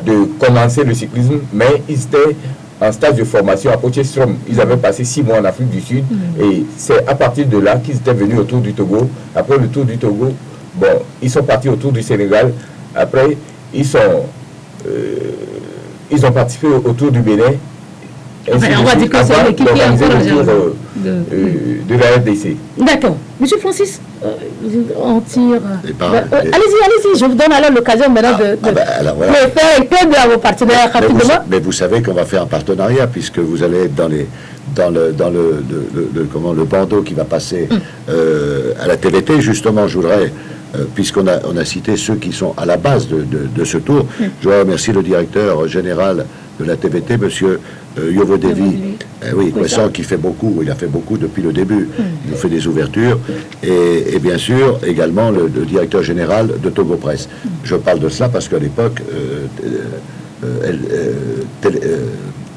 de commencer le cyclisme, mais ils étaient en stage de formation à Potchefstroom. Ils avaient passé 6 mois en Afrique du Sud et c'est à partir de là qu'ils étaient venus au Tour du Togo. Après le Tour du Togo, bon, ils sont partis au Tour du Sénégal. Après, ils ont participé au Tour du Bénin. On va dire que c'est l'équipe qui est encore de la RDC. D'accord. Monsieur Francis, on tire. Allez-y, je vous donne alors l'occasion maintenant de faire écouter à vos partenaires rapidement. Mais vous savez qu'on va faire un partenariat puisque vous allez être dans le bandeau qui va passer à la TVT. Justement, je voudrais, puisqu'on a cité ceux qui sont à la base de ce tour, je voudrais remercier le directeur général de la TVT, monsieur Yovodevi, qui fait beaucoup, il a fait beaucoup depuis le début, il nous fait des ouvertures, et bien sûr également le directeur général de Togo Presse. Je parle de cela parce qu'à l'époque,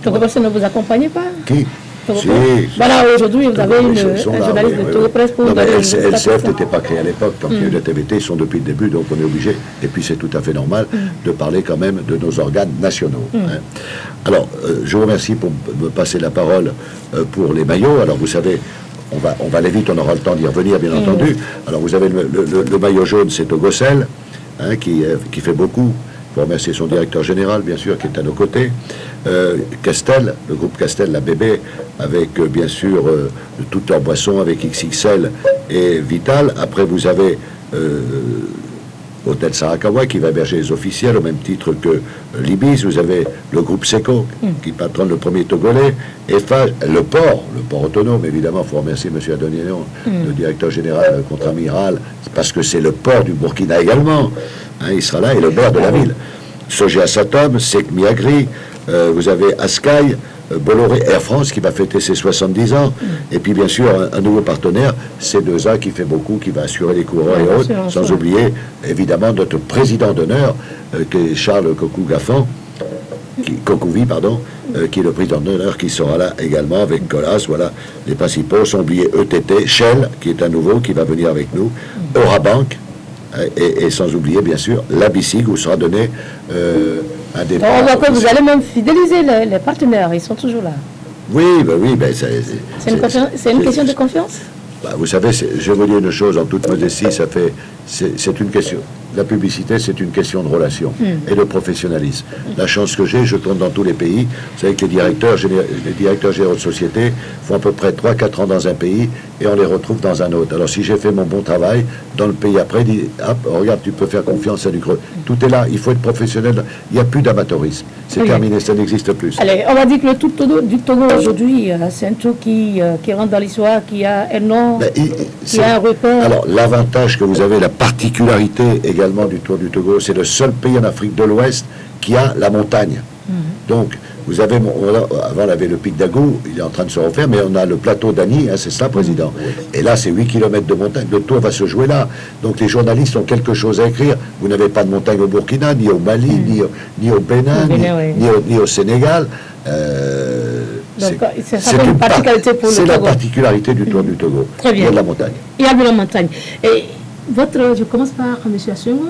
Togo Presse ne vous accompagnait pas? Qui? Si. Voilà, aujourd'hui, vous avez une journaliste de Togo Presse pour... LCF n'était pas créé à l'époque, quand il y a eu la TVT, ils sont depuis le début, donc on est obligé, et puis c'est tout à fait normal, de parler quand même de nos organes nationaux. Hein. Alors, je vous remercie pour me passer la parole pour les maillots. Alors, vous savez, on va aller vite, on aura le temps d'y revenir, bien entendu. Alors, vous avez le maillot jaune, c'est Togocel, hein, qui fait beaucoup. Pour remercier son directeur général, bien sûr, qui est à nos côtés. Castel, le groupe Castel, la bébé, avec bien sûr toutes leurs boissons, avec XXL et Vital. Après, vous avez Hôtel Sarakawa qui va héberger les officiels au même titre que l'Ibis. Vous avez le groupe Seco qui patronne le premier Togolais. EFA, le port autonome, évidemment, il faut remercier M. Adoniano, le directeur général contre-amiral, parce que c'est le port du Burkina également. Hein, il sera là, et le maire de la ville. Sogé Satom, Sekmi Agri, vous avez Askai, Bolloré, Air France qui va fêter ses 70 ans, et puis bien sûr un nouveau partenaire, C2A qui fait beaucoup, qui va assurer les coureurs et autres, sans oublier évidemment notre président d'honneur, qui est Charles Cocouvi, qui est le président d'honneur, qui sera là également avec Colas. Voilà les principaux, sans oublier ETT, Shell, qui est un nouveau, qui va venir avec nous, Eurabank, et sans oublier bien sûr la BICIG où sera donné un départ. On voit que vous allez même fidéliser les partenaires, ils sont toujours là. Oui, c'est une question de confiance. Vous savez, je vais vous dire une chose en toute modestie, c'est une question. La publicité, c'est une question de relation et de professionnalisme. La chance que j'ai, je tourne dans tous les pays. Vous savez que les directeurs généraux de société font à peu près 3-4 ans dans un pays et on les retrouve dans un autre. Alors si j'ai fait mon bon travail dans le pays après, dit, hop, regarde, tu peux faire confiance à du Creux. Tout est là, il faut être professionnel. Il n'y a plus d'amateurisme. C'est terminé, ça n'existe plus. Allez, on va dire que le tour du Togo aujourd'hui, c'est un tour qui rentre dans l'histoire, qui a un nom, qui a un repère. Alors, l'avantage que vous avez, la particularité également du Tour du Togo, c'est le seul pays en Afrique de l'Ouest qui a la montagne. Donc, vous avez, avant on avait le pic d'Agou, il est en train de se refaire, mais on a le plateau d'Ani, c'est ça, Président. Et là, c'est 8 km de montagne. Le Tour va se jouer là. Donc, les journalistes ont quelque chose à écrire. Vous n'avez pas de montagne au Burkina, ni au Mali, ni au Bénin, ni au Sénégal. C'est une particularité pour le Togo. C'est la particularité du Tour du Togo. Très bien. Il y a de la montagne. Il y a de la montagne. Et je commence par M. Assungo,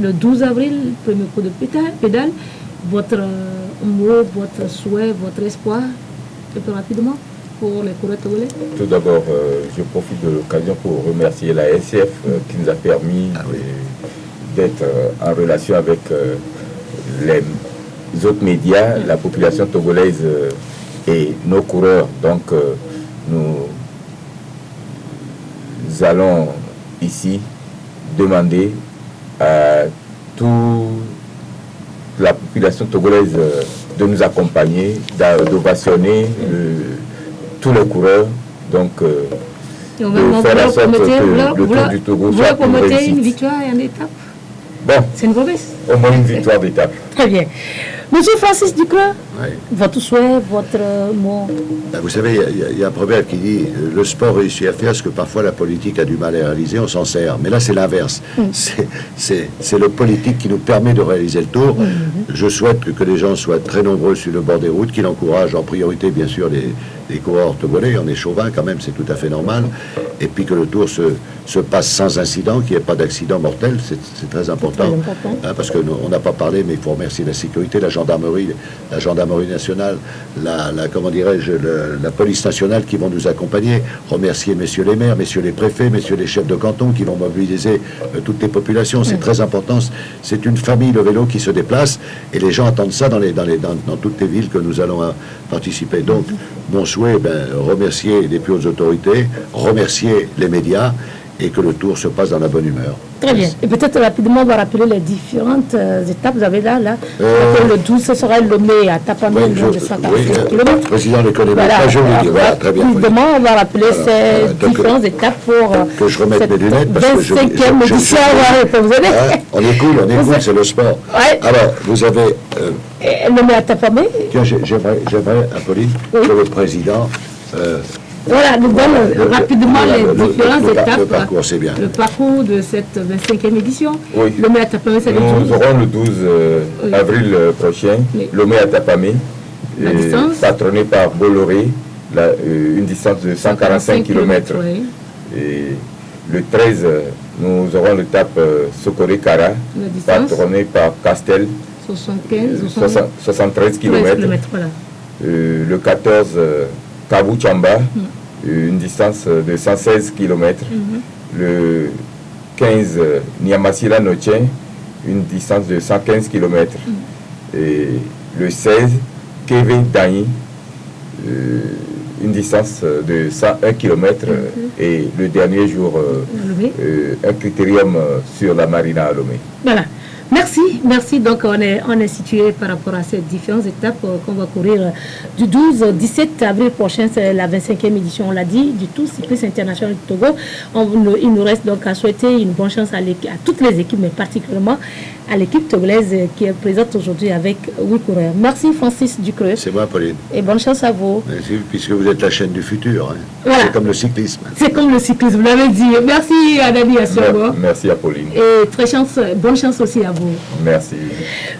le 12 avril, premier coup de pédale, votre mot, votre souhait, votre espoir, un peu rapidement, pour les coureurs togolais. Tout d'abord, je profite de l'occasion pour remercier la SCF qui nous a permis d'être en relation avec les autres médias, la population togolaise et nos coureurs. Donc, nous allons ici demander à toute la population togolaise de nous accompagner, d'ovationner tous les coureurs, donc de faire en sorte que le Tour du Togo soit une réussite. Une victoire et une étape. Bon, c'est une promesse. Au moins une victoire d'étape. Très bien. Monsieur Francis Ducreux, votre souhait, votre mot. Vous savez, il y a un proverbe qui dit le sport réussit à faire ce que parfois la politique a du mal à réaliser, on s'en sert. Mais là, c'est l'inverse. C'est le politique qui nous permet de réaliser le tour. Je souhaite que les gens soient très nombreux sur le bord des routes, qu'il encourage en priorité, bien sûr, les coureurs togolais. On est chauvin quand même, c'est tout à fait normal. Et puis que le tour se passe sans incident, qu'il n'y ait pas d'accident mortel, c'est très important. Parce qu'on n'a pas parlé, mais il faut remercier la sécurité, la gendarmerie nationale, la police nationale qui vont nous accompagner, remercier messieurs les maires, messieurs les préfets, messieurs les chefs de canton qui vont mobiliser toutes les populations. C'est très important. C'est une famille, le vélo, qui se déplace et les gens attendent ça dans toutes les villes que nous allons participer. Donc, mon souhait, remercier les plus hautes autorités, remercier les médias et que le tour se passe dans la bonne humeur. Très bien. Et peut-être rapidement, on va rappeler les différentes étapes. Vous avez là le 12, ce sera Lomé à Tapamé, de 145 km. Le président les connaît pas, je vous le dis. Voilà, très bien. Évidemment, on va rappeler ces différentes étapes pour que je remette mes lunettes. 25e édition. Vous avez... on est cool, c'est le sport. Alors, vous avez... Lomé à Tapamé. J'aimerais, Apolline, que le président... voilà, nous donne rapidement les différentes étapes. Le parcours, c'est bien. Le parcours de cette 25e édition. Oui. Lomé à Tapamé, c'est le 12. Nous aurons le 12 avril prochain, Lomé à Tapamé, patronné par Bolloré, une distance de 145 km. Et le 13, nous aurons l'étape Sokoré-Kara, patronné par Castel, 73 km. Voilà. Le 14, Kabou-Chamba, une distance de 116 km. Le 15, Niamasila-Nochen, une distance de 115 km. Et le 16, Kévé-Dany, une distance de 101 km. Et le dernier jour, un critérium sur la marina à Lomé. Voilà. Merci. Donc, on est situé par rapport à ces différentes étapes qu'on va courir du 12 au 17 avril prochain. C'est la 25e édition, on l'a dit, du Tour cycliste international du Togo. Il nous reste donc à souhaiter une bonne chance à toutes les équipes, mais particulièrement à l'équipe togolaise qui est présente aujourd'hui avec 8 coureurs. Merci Francis Ducreux. C'est moi, Pauline. Et bonne chance à vous. Merci, puisque vous êtes la chaîne du futur. Voilà. C'est comme le cyclisme. C'est comme le cyclisme, vous l'avez dit. Merci à Dani Assungo. Merci à Pauline. Et bonne chance aussi à vous. Merci.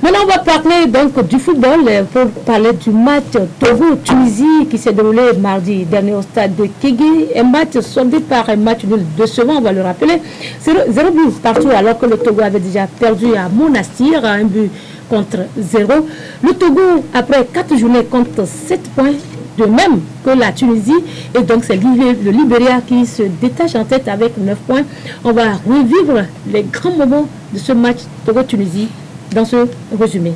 Maintenant, on va parler donc du football pour parler du match Togo-Tunisie qui s'est déroulé mardi dernier au stade de Kégué. Un match soldé par un match nul décevant, on va le rappeler. 0 but partout alors que le Togo avait déjà perdu à Monastir, un but contre 0. Le Togo, après 4 journées, compte 7 points, de même que la Tunisie. Et donc, c'est le Libéria qui se détache en tête avec 9 points. On va revivre les grands moments de ce match Togo-Tunisie dans ce résumé.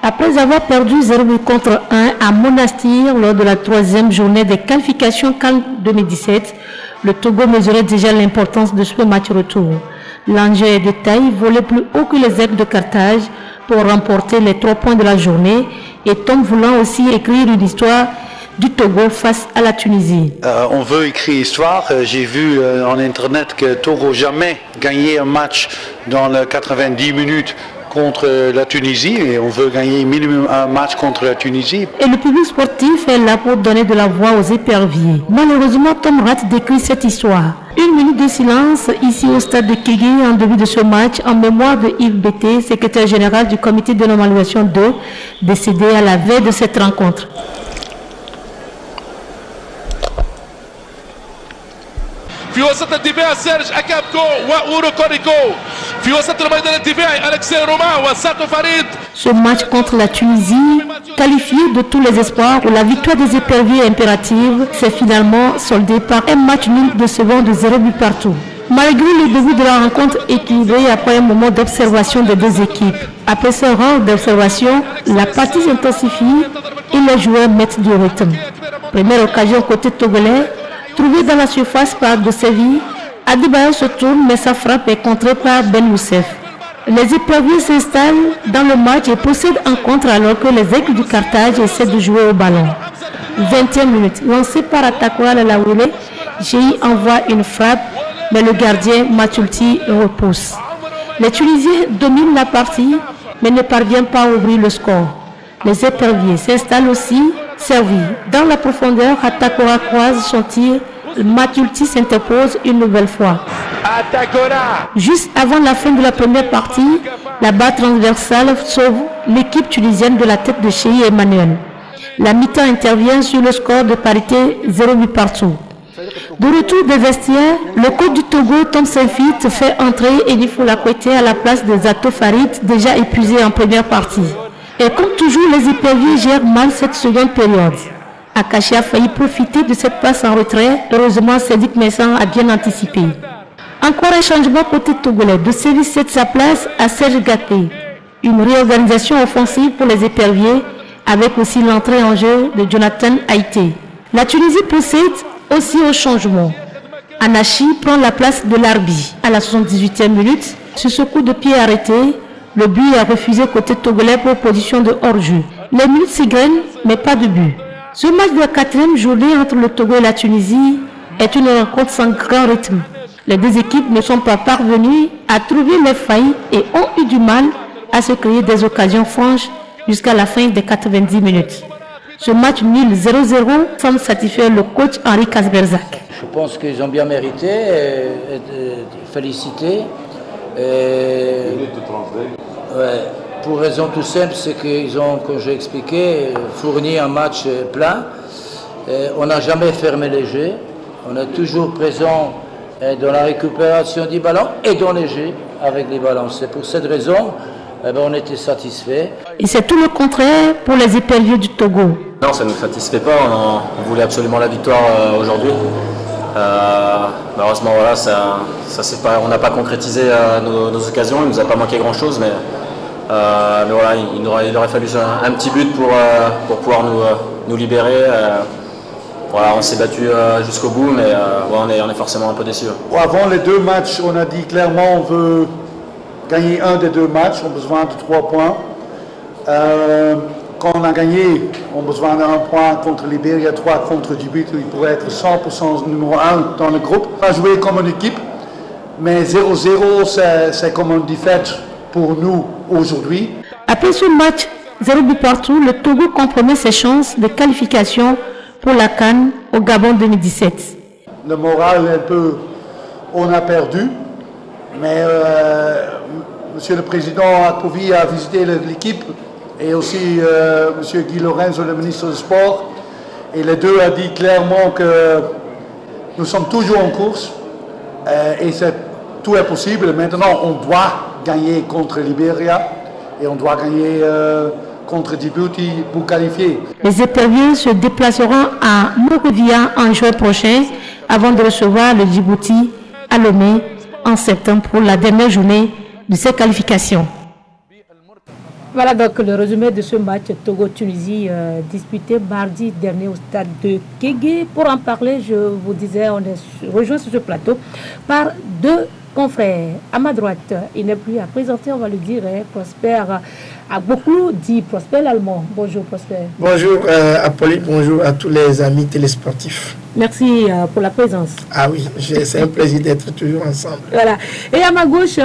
Après avoir perdu 0 contre 1 à Monastir lors de la 3e journée des qualifications CAN 2017, le Togo mesurait déjà l'importance de ce match retour. L'enjeu est de taille, volait plus haut que les Aigles de Carthage pour remporter les 3 points de la journée et Tom voulant aussi écrire une histoire du Togo face à la Tunisie. On veut écrire histoire. J'ai vu en internet que Togo jamais gagné un match dans les 90 minutes contre la Tunisie et on veut gagner minimum un match contre la Tunisie. Et le public sportif est là pour donner de la voix aux éperviers. Malheureusement, Tom Rat décrit cette histoire. 1 minute de silence ici au stade de Kégué en début de ce match en mémoire de Yves Bété, secrétaire général du comité de normalisation 2, décédé à la veille de cette rencontre. في وسط الدفاع سيرج أكابكو وأورو كوريكو في وسط الميدان الدفاعي ألكسي روما وساتو فريد. Ce match contre la Tunisie, qualifié de tous les espoirs où la victoire des éperviers est impérative, s'est finalement soldé par un match nul décevant de 0 but partout. Malgré le début de la rencontre équilibrée après un moment d'observation des deux équipes. Après ce round d'observation, la partie s'intensifie et les joueurs mettent du rythme. Première occasion côté togolais, trouvé dans la surface par De Séville, Adebayo se tourne mais sa frappe est contrée par Ben Youssef. Les éperviers s'installent dans le match et procèdent en contre alors que les Aigles du Carthage essaient de jouer au ballon. 20e minute, lancé par Atakora Lalaoule, Géhi envoie une frappe mais le gardien Matulti repousse. Les Tunisiens dominent la partie mais ne parviennent pas à ouvrir le score. Les éperviers s'installent aussi, servis. Dans la profondeur, Atakora croise son tir. Matulti s'interpose une nouvelle fois. Atakora. Juste avant la fin de la première partie, la balle transversale sauve l'équipe tunisienne de la tête de Cheikh Emmanuel. La mi-temps intervient sur le score de parité 0 but partout. De retour des vestiaires, le coach du Togo, Tom Saint-Fit, fait entrer Elifou Lakwete à la place de Zato Farid, déjà épuisé en première partie. Et comme toujours, les éperviers gèrent mal cette seconde période. Akashi a failli profiter de cette passe en retrait. Heureusement, Cédric Messan a bien anticipé. Encore un changement côté togolais. De Séville cède sa place à Serge Gapé. Une réorganisation offensive pour les éperviers, avec aussi l'entrée en jeu de Jonathan Haïté. La Tunisie procède aussi au changement. Anachi prend la place de Larbi. À la 78e minute, sur ce coup de pied arrêté, le but est refusé côté togolais pour position de hors-jeu. Les minutes s'égrènent, mais pas de but. Ce match de la 4e journée entre le Togo et la Tunisie est une rencontre sans grand rythme. Les deux équipes ne sont pas parvenues à trouver les failles et ont eu du mal à se créer des occasions franches jusqu'à la fin des 90 minutes. Ce match nul 0-0 semble satisfaire le coach Henri Kasberzak. Je pense qu'ils ont bien mérité et félicité. Pour raison tout simple, c'est qu'ils ont, comme j'ai expliqué, fourni un match plein. On n'a jamais fermé les jeux. On est toujours présent dans la récupération du ballon et dans les jeux avec les ballons. C'est pour cette raison on était satisfait. Et c'est tout le contraire pour les éperviers du Togo. Non, ça ne nous satisfait pas. On voulait absolument la victoire aujourd'hui. Malheureusement, voilà, on n'a pas concrétisé nos occasions. Il ne nous a pas manqué grand-chose, mais voilà, il aurait fallu un petit but pour pouvoir nous libérer. Voilà, on s'est battu jusqu'au bout, mais on est forcément un peu déçus. Avant les deux matchs, on a dit clairement on veut gagner un des deux matchs, on a besoin de 3 points. Quand on a gagné, on a besoin d'un point contre Libéria, 3 contre Djibouti, il pourrait être 100% numéro 1 dans le groupe. On a joué comme une équipe, mais 0-0, c'est comme une défaite pour nous aujourd'hui. Après ce match, 0 but partout, le Togo compromet ses chances de qualification pour la CAN au Gabon 2017. Le moral, on a perdu, mais Monsieur le Président Akpovi a visité l'équipe et aussi Monsieur Guy Lorenzo, le ministre du Sport, et les deux a dit clairement que nous sommes toujours en course et tout est possible. Maintenant, on doit gagner contre Libéria. et on doit gagner contre Djibouti pour qualifier. Les éperviers se déplaceront à Monrovia en juin prochain avant de recevoir le Djibouti à Lomé en septembre pour la dernière journée de ces qualifications. Voilà donc le résumé de ce match Togo-Tunisie disputé mardi dernier au stade de Kégué. Pour en parler, je vous disais, on est rejoint sur ce plateau par deux confrères. À ma droite, il n'est plus à présenter, on va le dire, Prosper a beaucoup dit. Prosper l'Allemand. Bonjour Prosper. Bonjour Apolline, bonjour à tous les amis télésportifs. Merci pour la présence. Ah oui, c'est un plaisir d'être toujours ensemble. Voilà. Et à ma gauche,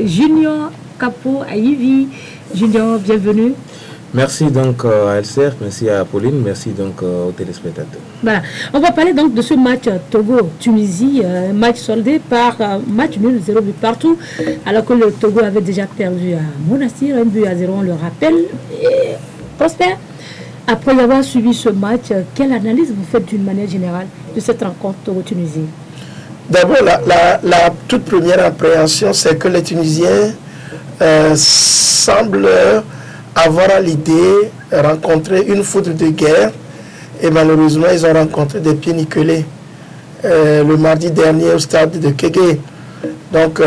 Junior Capo Ayivi. Junior, bienvenue. Merci donc à LCF, merci à Apolline, merci donc aux téléspectateurs. Voilà. On va parler donc de ce match Togo-Tunisie, match soldé par match nul, 0 but partout, alors que le Togo avait déjà perdu à Monastir, 1 but à 0, on le rappelle. Et Prosper, après avoir suivi ce match, quelle analyse vous faites d'une manière générale de cette rencontre Togo-Tunisie? D'abord, la toute première appréhension, c'est que les Tunisiens semblent avoir à l'idée rencontrer une foudre de guerre et malheureusement ils ont rencontré des pieds nickelés le mardi dernier au stade de Kégué. Donc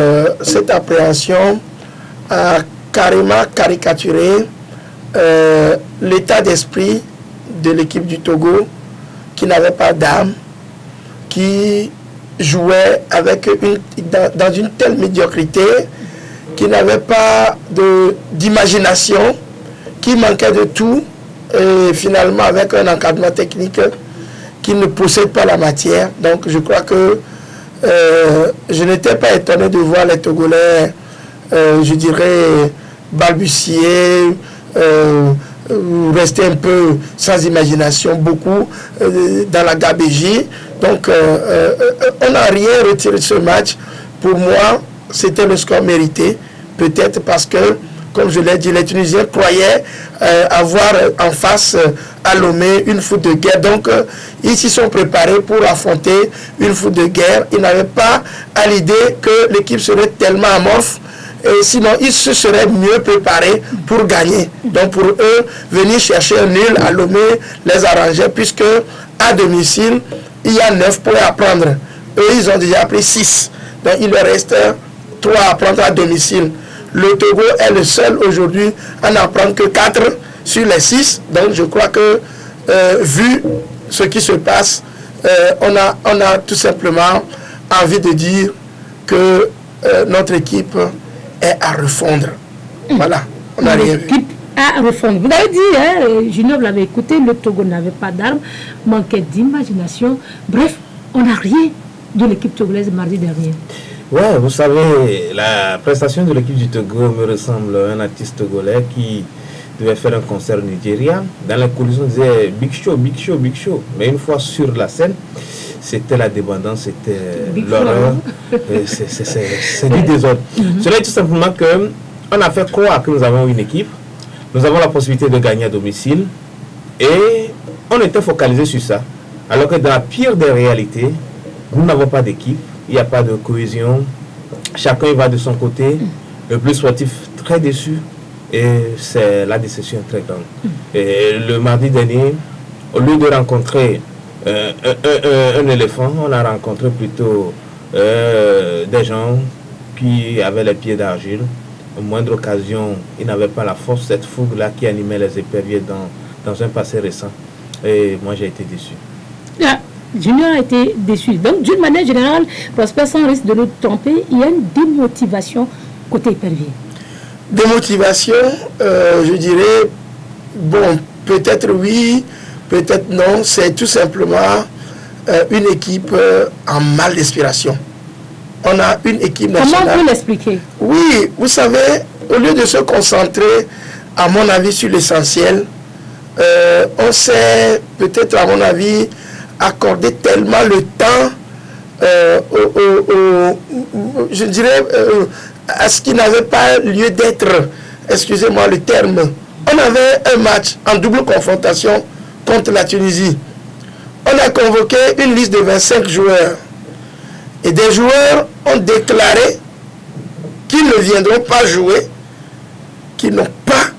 cette appréhension a carrément caricaturé l'état d'esprit de l'équipe du Togo qui n'avait pas d'âme, qui jouait dans une telle médiocrité, qui n'avait pas d'imagination, qui manquait de tout, et finalement avec un encadrement technique qui ne possède pas la matière. Donc je crois que je n'étais pas étonné de voir les Togolais, je dirais, balbutier, rester un peu sans imagination, beaucoup dans la gabégie. Donc on n'a rien retiré de ce match. Pour moi, c'était le score mérité, peut-être parce que, comme je l'ai dit, les Tunisiens croyaient avoir en face à Lomé une foudre de guerre. Donc, ils s'y sont préparés pour affronter une foudre de guerre. Ils n'avaient pas à l'idée que l'équipe serait tellement amorphe. Et sinon, ils se seraient mieux préparés pour gagner. Donc, pour eux, venir chercher un nul à Lomé les arrangeait, puisque à domicile, il y a 9 points à prendre. Eux, ils ont déjà pris 6. Donc, il leur reste 3 à prendre à domicile. Le Togo est le seul aujourd'hui à n'en prendre que 4 sur les 6. Donc je crois que vu ce qui se passe, on a tout simplement envie de dire que notre équipe est à refondre. Voilà, on n'a rien vu. À refondre. Vous l'avez dit, Junior, vous l'avez écouté, le Togo n'avait pas d'armes, manquait d'imagination. Bref, on n'a rien de l'équipe togolaise mardi dernier. Ouais, vous savez, la prestation de l'équipe du Togo me ressemble à un artiste togolais qui devait faire un concert au Nigeria. Dans la coulisses, on disait Big Show, Big Show, Big Show. Mais une fois sur la scène, c'était la débandance, c'était l'horreur. C'est du désordre. Cela est tout simplement qu'on a fait croire que nous avons une équipe, nous avons la possibilité de gagner à domicile et on était focalisé sur ça. Alors que dans la pire des réalités, nous n'avons pas d'équipe. Il n'y a pas de cohésion, chacun va de son côté, le plus sportif très déçu et c'est la déception très grande. Et le mardi dernier, au lieu de rencontrer un éléphant, on a rencontré plutôt des gens qui avaient les pieds d'argile. À moindre occasion, ils n'avaient pas la force, cette fougue-là qui animait les éperviers dans un passé récent. Et moi j'ai été déçu. Junior a été déçu. Donc, d'une manière générale, Prosper, sans risque de nous tromper, il y a une démotivation côté épervier. Démotivation, je dirais, bon, peut-être oui, peut-être non. C'est tout simplement une équipe en mal d'inspiration. On a une équipe nationale. Comment vous l'expliquer? Oui, vous savez, au lieu de se concentrer, à mon avis, sur l'essentiel, on s'est peut-être, à mon avis, accorder tellement le temps je dirais à ce qui n'avait pas lieu d'être, excusez-moi le terme. On avait un match en double confrontation contre la Tunisie. On a convoqué une liste de 25 joueurs et des joueurs ont déclaré qu'ils ne viendront pas jouer qui n'ont pas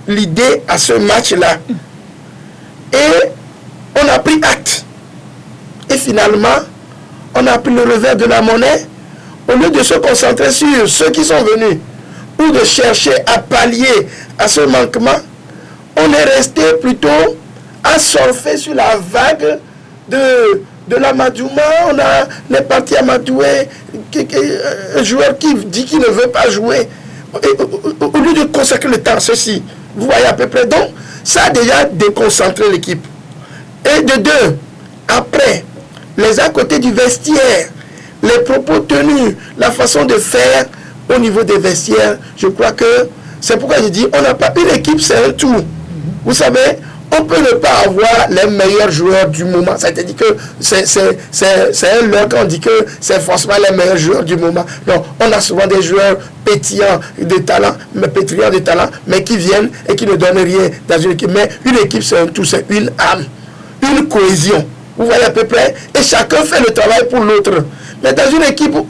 l'idée à ce match-là. Et on a pris acte. Et finalement, on a pris le revers de la monnaie. Au lieu de se concentrer sur ceux qui sont venus ou de chercher à pallier à ce manquement, on est resté plutôt à surfer sur la vague de la Madouma. On est parti à madouer un joueur qui dit qu'il ne veut pas jouer. Au lieu de consacrer le temps à ceci, vous voyez à peu près. Donc, ça a déjà déconcentré l'équipe. Et de deux, après, les à côté du vestiaire, les propos tenus, la façon de faire au niveau des vestiaires, je crois que c'est pourquoi je dis, on n'a pas une équipe, c'est un tout. Vous savez, on peut ne pas avoir les meilleurs joueurs du moment. C'est-à-dire que c'est un leurre quand on dit que c'est forcément les meilleurs joueurs du moment. Non, on a souvent des joueurs pétillants de talent, mais qui viennent et qui ne donnent rien dans une équipe. Mais une équipe, c'est un tout, c'est une âme, une cohésion. Vous voyez à peu près, et chacun fait le travail pour l'autre. Mais dans une équipe où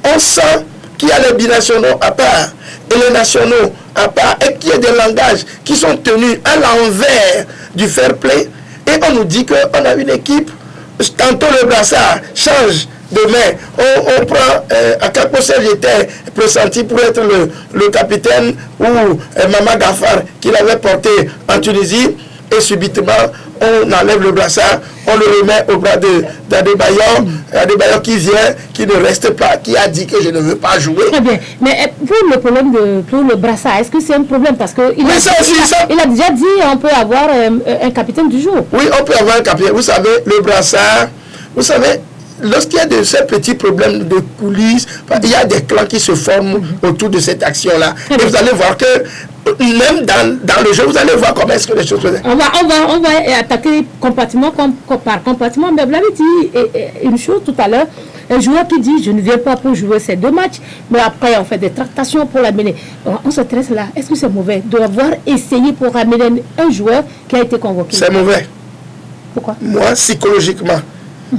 on sent qu'il y a les binationaux à part et les nationaux à part, et qu'il y a des langages qui sont tenus à l'envers du fair play, et on nous dit qu'on a une équipe, tantôt le brassard change de main, on prend, à Capo Serge était pressenti pour être le capitaine, ou Mama Gafar qui l'avait porté en Tunisie, et subitement on enlève le brassard, on le remet au bras d'Adebayor qui vient, qui ne reste pas, qui a dit que je ne veux pas jouer. Très bien, mais pour le problème pour le brassard, est-ce que c'est un problème? Parce qu'il il a déjà dit on peut avoir un capitaine du jour. Oui, on peut avoir un capitaine. Vous savez, le brassard, vous savez, lorsqu'il y a de ces petits problèmes de coulisses, il y a des clans qui se forment autour de cette action-là. Et vous allez voir que même dans le jeu, vous allez voir comment est-ce que les choses se font. On va attaquer compartiment par compartiment. Mais vous l'avez dit une chose tout à l'heure, un joueur qui dit je ne viens pas pour jouer ces 2 matchs, mais après on fait des tractations pour l'amener. On se stresse là. Est-ce que c'est mauvais d'avoir essayé pour amener un joueur qui a été convoqué? C'est mauvais. Pourquoi? Moi, psychologiquement,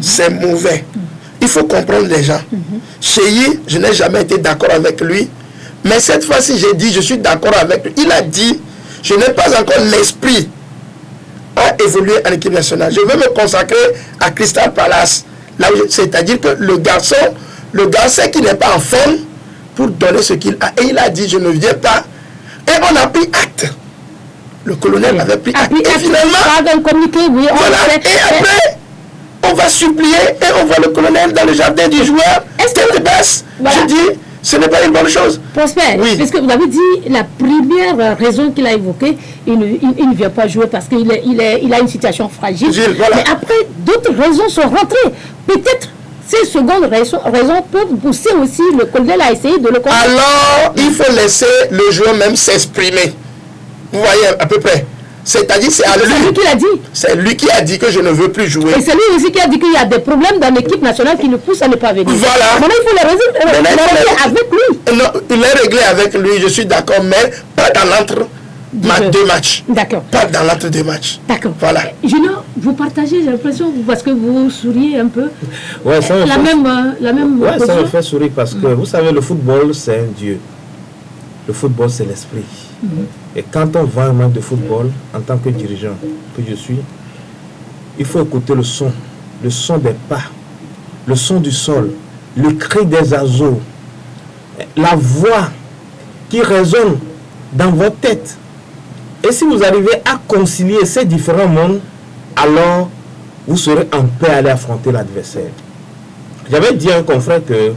c'est mauvais. Il faut comprendre les gens. Cheyi, je n'ai jamais été d'accord avec lui. Mais cette fois-ci, j'ai dit, je suis d'accord avec lui. Il a dit, je n'ai pas encore l'esprit à évoluer en équipe nationale. Je veux me consacrer à Crystal Palace. C'est-à-dire que le garçon qui n'est pas en forme pour donner ce qu'il a. Et il a dit, je ne viens pas. Et on a pris acte. Le colonel avait pris acte. Et finalement, voilà. Et après, on va supplier et on voit le colonel dans le jardin du joueur. Est-ce qu'elle baisse? Je dis, ce n'est pas une bonne chose. Prosper, oui. Parce que vous avez dit la première raison qu'il a évoquée, il ne vient pas jouer parce qu'il a une situation fragile. Voilà. Mais après, d'autres raisons sont rentrées. Peut-être ces secondes raisons peuvent pousser aussi le colonel à essayer de le comprendre. Alors, il faut laisser le joueur même s'exprimer. Vous voyez à peu près. C'est-à-dire, c'est à lui. C'est lui qui l'a dit. C'est lui qui a dit que je ne veux plus jouer. Et c'est lui aussi qui a dit qu'il y a des problèmes dans l'équipe nationale qui le poussent à ne pas venir. Voilà. Maintenant, il faut les régler avec lui. Non, il est réglé avec lui, je suis d'accord, mais pas dans l'entre-deux matchs. D'accord. Pas dans l'entre-deux matchs. D'accord. Voilà. Junior, vous partagez, j'ai l'impression, parce que vous souriez un peu. Ouais, ça la même ouais, ça me fait sourire parce que vous savez, le football, c'est un dieu. Le football, c'est l'esprit. Et quand on voit un match de football, en tant que dirigeant que je suis, il faut écouter le son des pas, le son du sol, le cri des oiseaux, la voix qui résonne dans votre tête. Et si vous arrivez à concilier ces différents mondes, alors vous serez en paix à aller affronter l'adversaire. J'avais dit à un confrère que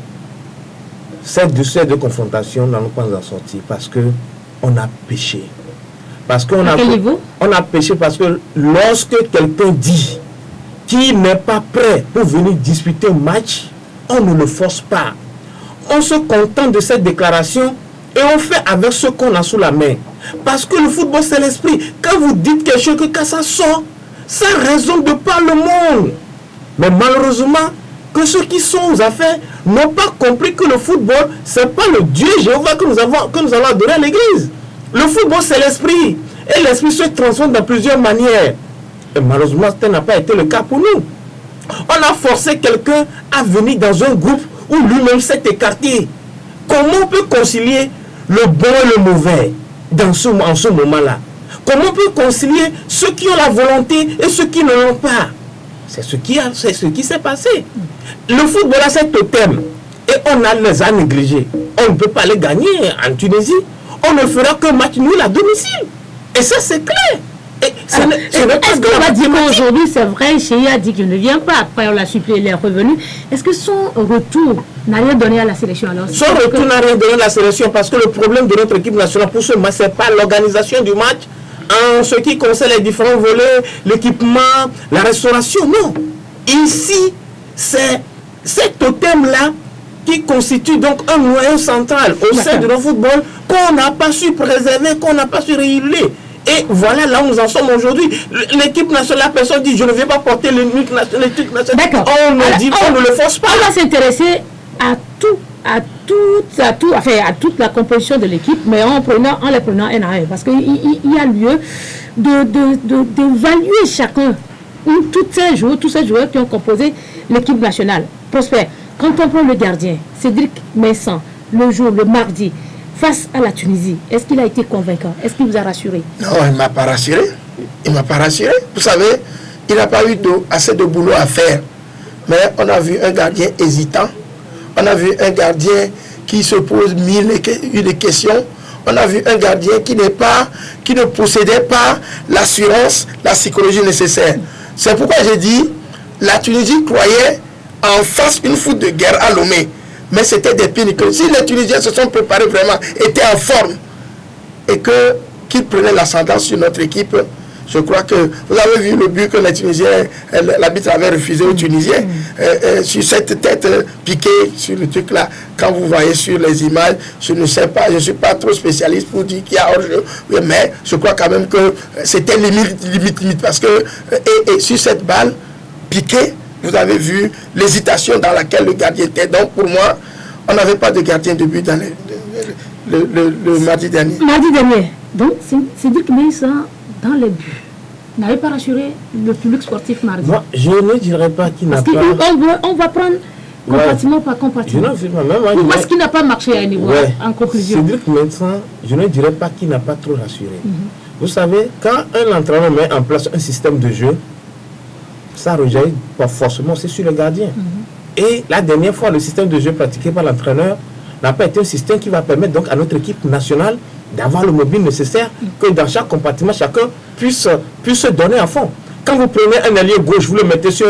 ces deux confrontations n'allons pas en sortir parce que on a péché. Parce qu'on a péché parce que lorsque quelqu'un dit qu'il n'est pas prêt pour venir disputer un match, on ne le force pas. On se contente de cette déclaration et on fait avec ce qu'on a sous la main. Parce que le football, c'est l'esprit. Quand vous dites quelque chose, que quand ça sort, ça résonne de par le monde. Mais malheureusement, que ceux qui sont aux affaires n'ont pas compris que le football, ce n'est pas le Dieu Jéhovah que nous allons adorer à l'église. Le football, c'est l'esprit. Et l'esprit se transforme dans plusieurs manières. Et malheureusement, ce n'a pas été le cas pour nous. On a forcé quelqu'un à venir dans un groupe où lui-même s'est écarté. Comment on peut concilier le bon et le mauvais? en ce moment-là. Comment on peut concilier ceux qui ont la volonté et ceux qui ne l'ont pas? C'est ce qui s'est passé. Le football a cet totem et on les a négligés. On ne peut pas les gagner en Tunisie. On ne fera qu'un match nul à domicile. Et ça, c'est clair. Est-ce qu'on va dire qu'aujourd'hui, c'est vrai, Chéri a dit qu'il ne vient pas, après on l'a supplé, il est revenu. Est-ce que son retour n'a rien donné à la sélection alors? Son retour n'a rien donné à la sélection parce que le problème de notre équipe nationale pour ce match, ce n'est pas l'organisation du match en ce qui concerne les différents volets, l'équipement, la restauration. Non. Ici, c'est cet totem-là qui constitue donc un noyau central au sein de notre football qu'on n'a pas su préserver, qu'on n'a pas su réguler. Et voilà là où nous en sommes aujourd'hui. L'équipe nationale, la personne dit je ne vais pas porter l'équipe nationale. D'accord. On ne dit pas, on ne le force pas. On va s'intéresser à toute la composition de l'équipe, mais en les prenant un à un. Parce qu'il y a lieu d'évaluer chacun, tous ces joueurs qui ont composé l'équipe nationale. Prosper, quand on prend le gardien, Cédric Messan, le mardi, face à la Tunisie, est-ce qu'il a été convaincant? Est-ce qu'il vous a rassuré? Non, il ne m'a pas rassuré. Vous savez, il n'a pas eu assez de boulot à faire. Mais on a vu un gardien hésitant. On a vu un gardien qui se pose une questions. On a vu un gardien qui ne possédait pas l'assurance, la psychologie nécessaire. C'est pourquoi j'ai dit, la Tunisie croyait en face une foot de guerre à Lomé. Mais c'était des pieds. Si les Tunisiens se sont préparés vraiment, étaient en forme, et qu'ils prenaient l'ascendance sur notre équipe, je crois que vous avez vu le but que les Tunisiens, l'arbitre avait refusé aux Tunisiens, sur cette tête piquée, sur le truc là, quand vous voyez sur les images, je ne sais pas, je ne suis pas trop spécialiste pour dire qu'il y a hors-jeu, mais je crois quand même que c'était limite, parce que, et sur cette balle piquée, vous avez vu l'hésitation dans laquelle le gardien était. Donc pour moi, on n'avait pas de gardien de but dans le mardi dernier. Mardi dernier. Donc c'est dit que Messan, dans les buts, n'avait pas rassuré le public sportif mardi. Moi, je ne dirais pas qu'il n'a pas... On va prendre compartiment par compartiment. Pourquoi est-ce qu'il n'a pas marché à un niveau en conclusion? Cédric Messan, je ne dirais pas qu'il n'a pas trop rassuré. Vous savez, quand un entraîneur met en place un système de jeu, ça rejaillit pas forcément, c'est sur le gardien. Et la dernière fois, le système de jeu pratiqué par l'entraîneur n'a pas été un système qui va permettre donc à notre équipe nationale d'avoir le mobile nécessaire, que dans chaque compartiment, chacun puisse se donner à fond. Quand vous prenez un allié gauche, vous le mettez sur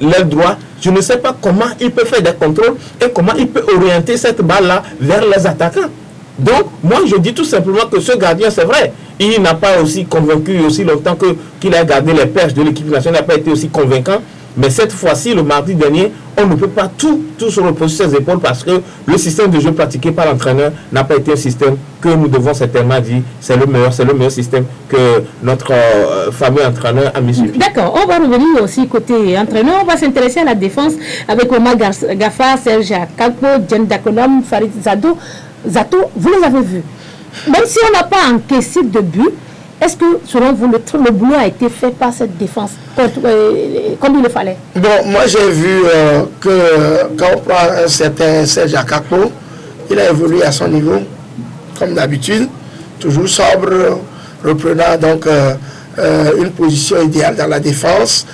l'aile droite, je ne sais pas comment il peut faire des contrôles et comment il peut orienter cette balle-là vers les attaquants. Donc, moi, je dis tout simplement que ce gardien, c'est vrai, il n'a pas aussi convaincu aussi longtemps qu'il a gardé les perches de l'équipe nationale, n'a pas été aussi convaincant. Mais cette fois-ci, le mardi dernier, on ne peut pas tout se reposer sur ses épaules parce que le système de jeu pratiqué par l'entraîneur n'a pas été un système que nous devons certainement dire c'est le meilleur système que notre fameux entraîneur a mis sur pied. D'accord, on va revenir aussi côté entraîneur. On va s'intéresser à la défense avec Omar Gaffa, Serge Akalpo, Djen Dakonam, Farid Zato, vous les avez vus. Même si on n'a pas encaissé de but, est-ce que, selon vous, le boulot a été fait par cette défense comme il le fallait? Bon, moi j'ai vu que quand on prend un certain Serge Akalpo, il a évolué à son niveau, comme d'habitude, toujours sobre, reprenant donc une position idéale dans la défense,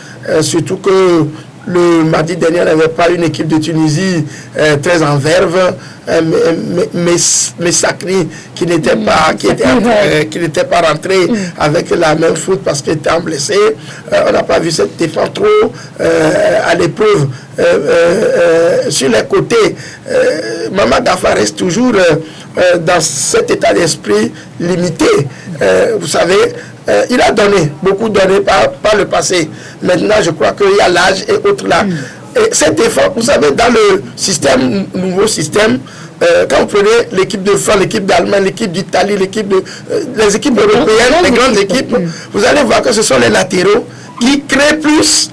surtout que le mardi dernier, on n'avait pas une équipe de Tunisie très en verve, mais Sakri qui n'était pas rentré avec la même faute parce qu'il était blessé. On n'a pas vu cette défense trop à l'épreuve. Sur les côtés, Maman Gaffa reste toujours dans cet état d'esprit limité. Vous savez, il a beaucoup donné par le passé. Maintenant, je crois qu'il y a l'âge et autres là. Et cette défense, vous savez, dans le nouveau système, quand vous prenez l'équipe de France, l'équipe d'Allemagne, l'équipe d'Italie, les équipes européennes, les grandes équipes, vous allez voir que ce sont les latéraux qui créent plus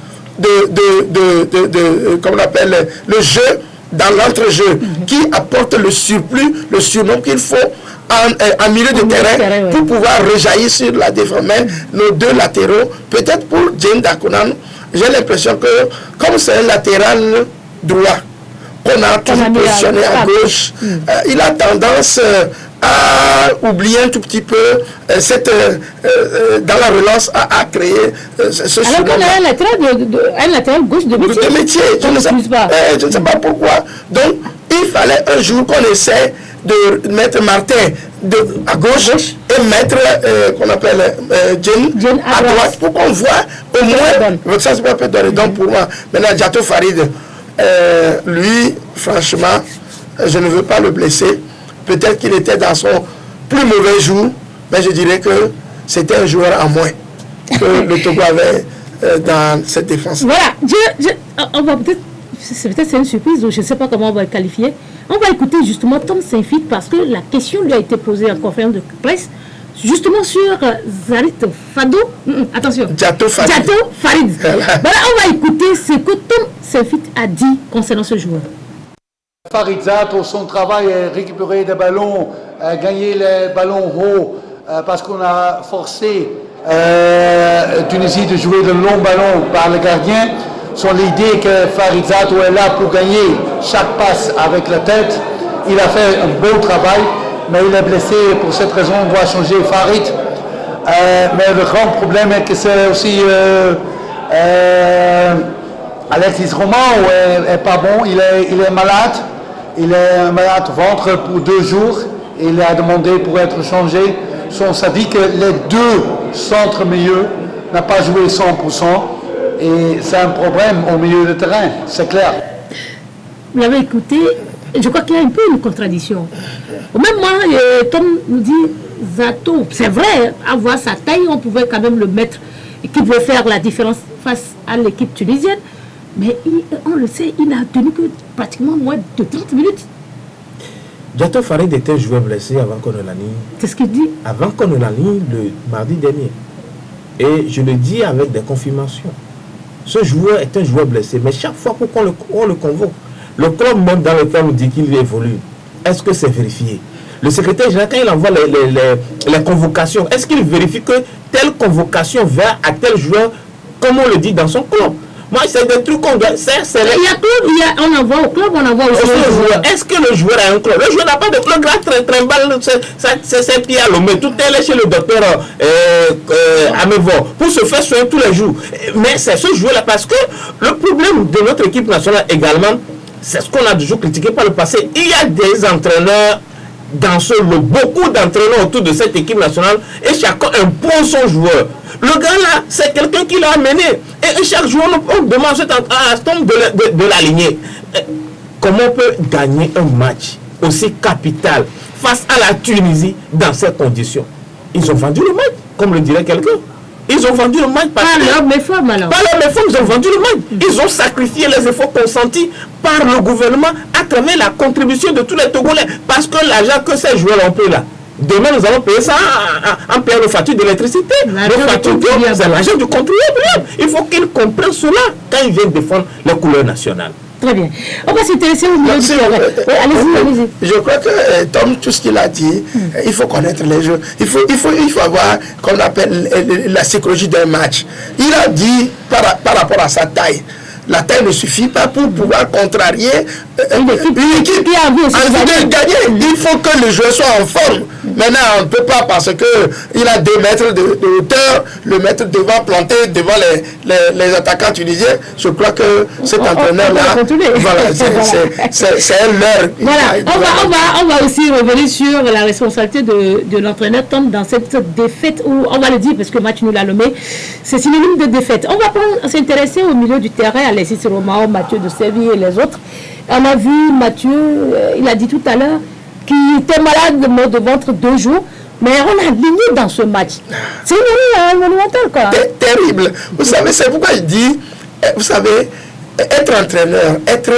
comme on appelle, le jeu dans l'entrejeu, qui apporte le surplus, le surnom qu'il faut en milieu de terrain pour pouvoir rejaillir sur la défense. Mais nos deux latéraux, peut-être pour Djen Dakonam, j'ai l'impression que comme c'est un latéral droit, qu'on a toujours positionné à gauche, il a tendance a oublié un tout petit peu dans la relance a créé ce alors qu'on a un latéral gauche de métier. Je ne sais pas pourquoi. Donc, il fallait un jour qu'on essaie de mettre Martin à gauche et mettre qu'on appelle Jen à droite pour qu'on voit au moins. Ça, c'est pas peut donner. Donc, pour moi, maintenant, Diato Farid, lui, franchement, je ne veux pas le blesser. Peut-être qu'il était dans son plus mauvais jour, mais je dirais que c'était un joueur en moins que le Togo avait dans cette défense. Voilà, on va peut-être, c'est une surprise, je ne sais pas comment on va le qualifier. On va écouter justement Tom Saint-Fit parce que la question lui a été posée en conférence de presse, justement sur Zarit Fado. Attention, Diato Farid. Voilà, on va écouter ce que Tom Saint-Fit a dit concernant ce joueur. Farid Zato, son travail est récupérer des ballons, gagner les ballons hauts, parce qu'on a forcé Tunisie de jouer de longs ballons par le gardien. Son idée que Farid Zato est là pour gagner chaque passe avec la tête. Il a fait un beau travail, mais il est blessé. Pour cette raison, on doit changer Farid. Mais le grand problème est que c'est aussi Alexis Roman est pas bon. Il est malade. Il est malade ventre pour 2 jours. Et il a demandé pour être changé. Ça dit que les 2 centres milieux n'ont pas joué 100%. Et c'est un problème au milieu de terrain, c'est clair. Vous l'avez écouté, je crois qu'il y a un peu une contradiction. Au même moment, Tom nous dit, Zato, c'est vrai, avoir sa taille, on pouvait quand même le mettre, et qui pouvait faire la différence face à l'équipe tunisienne. Mais on le sait, il n'a tenu que pratiquement moins de 30 minutes. Diato Farid était un joueur blessé avant qu'on ne l'aligne. C'est ce qu'il dit. Avant qu'on ne l'aligne le mardi dernier. Et je le dis avec des confirmations. Ce joueur est un joueur blessé, mais chaque fois qu'on le convoque, le club même dans lequel on dit qu'il évolue, est-ce que c'est vérifié? Le secrétaire général, quand il envoie les convocations, est-ce qu'il vérifie que telle convocation va à tel joueur, comme on le dit dans son club? Moi, c'est des trucs qu'on doit... On envoie au club, on envoie aussi au joueur. Est-ce que le joueur a un club? Le joueur n'a pas de club. Le trimballe, c'est pieds à l'eau. Mais tout est chez le docteur Amevo pour se faire soigner tous les jours. Mais c'est ce joueur-là parce que le problème de notre équipe nationale également, c'est ce qu'on a toujours critiqué par le passé. Il y a des entraîneurs dans beaucoup d'entraîneurs autour de cette équipe nationale et chacun impose son joueur. Le gars là, c'est quelqu'un qui l'a amené. Et chaque jour, on demande à cet homme de l'aligner. Comment on peut gagner un match aussi capital face à la Tunisie dans ces conditions? Ils ont vendu le match, comme le dirait quelqu'un. Ils ont vendu le match par leur méforme. Par leur méforme, ils ont vendu le match. Ils ont sacrifié les efforts consentis par le gouvernement à travers la contribution de tous les Togolais. Parce que l'argent que ces joueurs ont payé là, demain nous allons payer ça en payant nos factures d'électricité. Nos factures d'eau, c'est l'argent du contribuable. Il faut qu'ils comprennent cela quand ils viennent défendre les couleurs nationales. Très bien. On va s'intéresser au milieu du terrain. Allez-y. Je crois que Tom, tout ce qu'il a dit, il faut connaître les jeux. Il faut avoir, qu'on appelle la psychologie d'un match. Il a dit par rapport à sa taille. La taille ne suffit pas pour pouvoir contrarier une équipe qui a envie de gagner. Il faut que le joueur soit en forme. Maintenant, on ne peut pas parce qu'il a 2 mètres de hauteur, le mettre devant, planté devant les attaquants tunisiens. Je crois que cet entraîneur-là, voilà, c'est un leurre. Voilà, on va aussi revenir sur la responsabilité de l'entraîneur Tom dans cette défaite où, on va le dire parce que le match nous l'a nommé, c'est synonyme de défaite. On va s'intéresser au milieu du terrain, Alexis Roman, Mathieu de Séville et les autres. On a vu Mathieu, il a dit tout à l'heure qu'il était malade de maux de ventre 2 jours, mais on a gagné dans ce match. C'est une monumentale, quoi. Terrible. Vous savez, c'est pourquoi je dis, vous savez, être entraîneur, être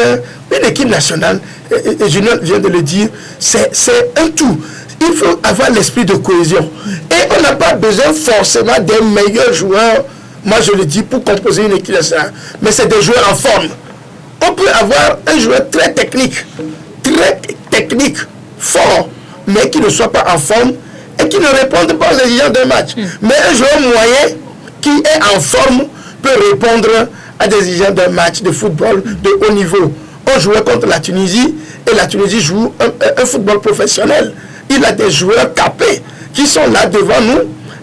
une équipe nationale, et Julien vient de le dire, c'est un tout. Il faut avoir l'esprit de cohésion. Et on n'a pas besoin forcément des meilleurs joueurs, moi je le dis, pour composer une équipe nationale. Mais c'est des joueurs en forme. On peut avoir un joueur très technique, fort, mais qui ne soit pas en forme et qui ne réponde pas aux exigences d'un match. Mais un joueur moyen qui est en forme peut répondre à des exigences d'un match de football de haut niveau. On jouait contre la Tunisie et la Tunisie joue un football professionnel. il a des joueurs capés qui sont là devant nous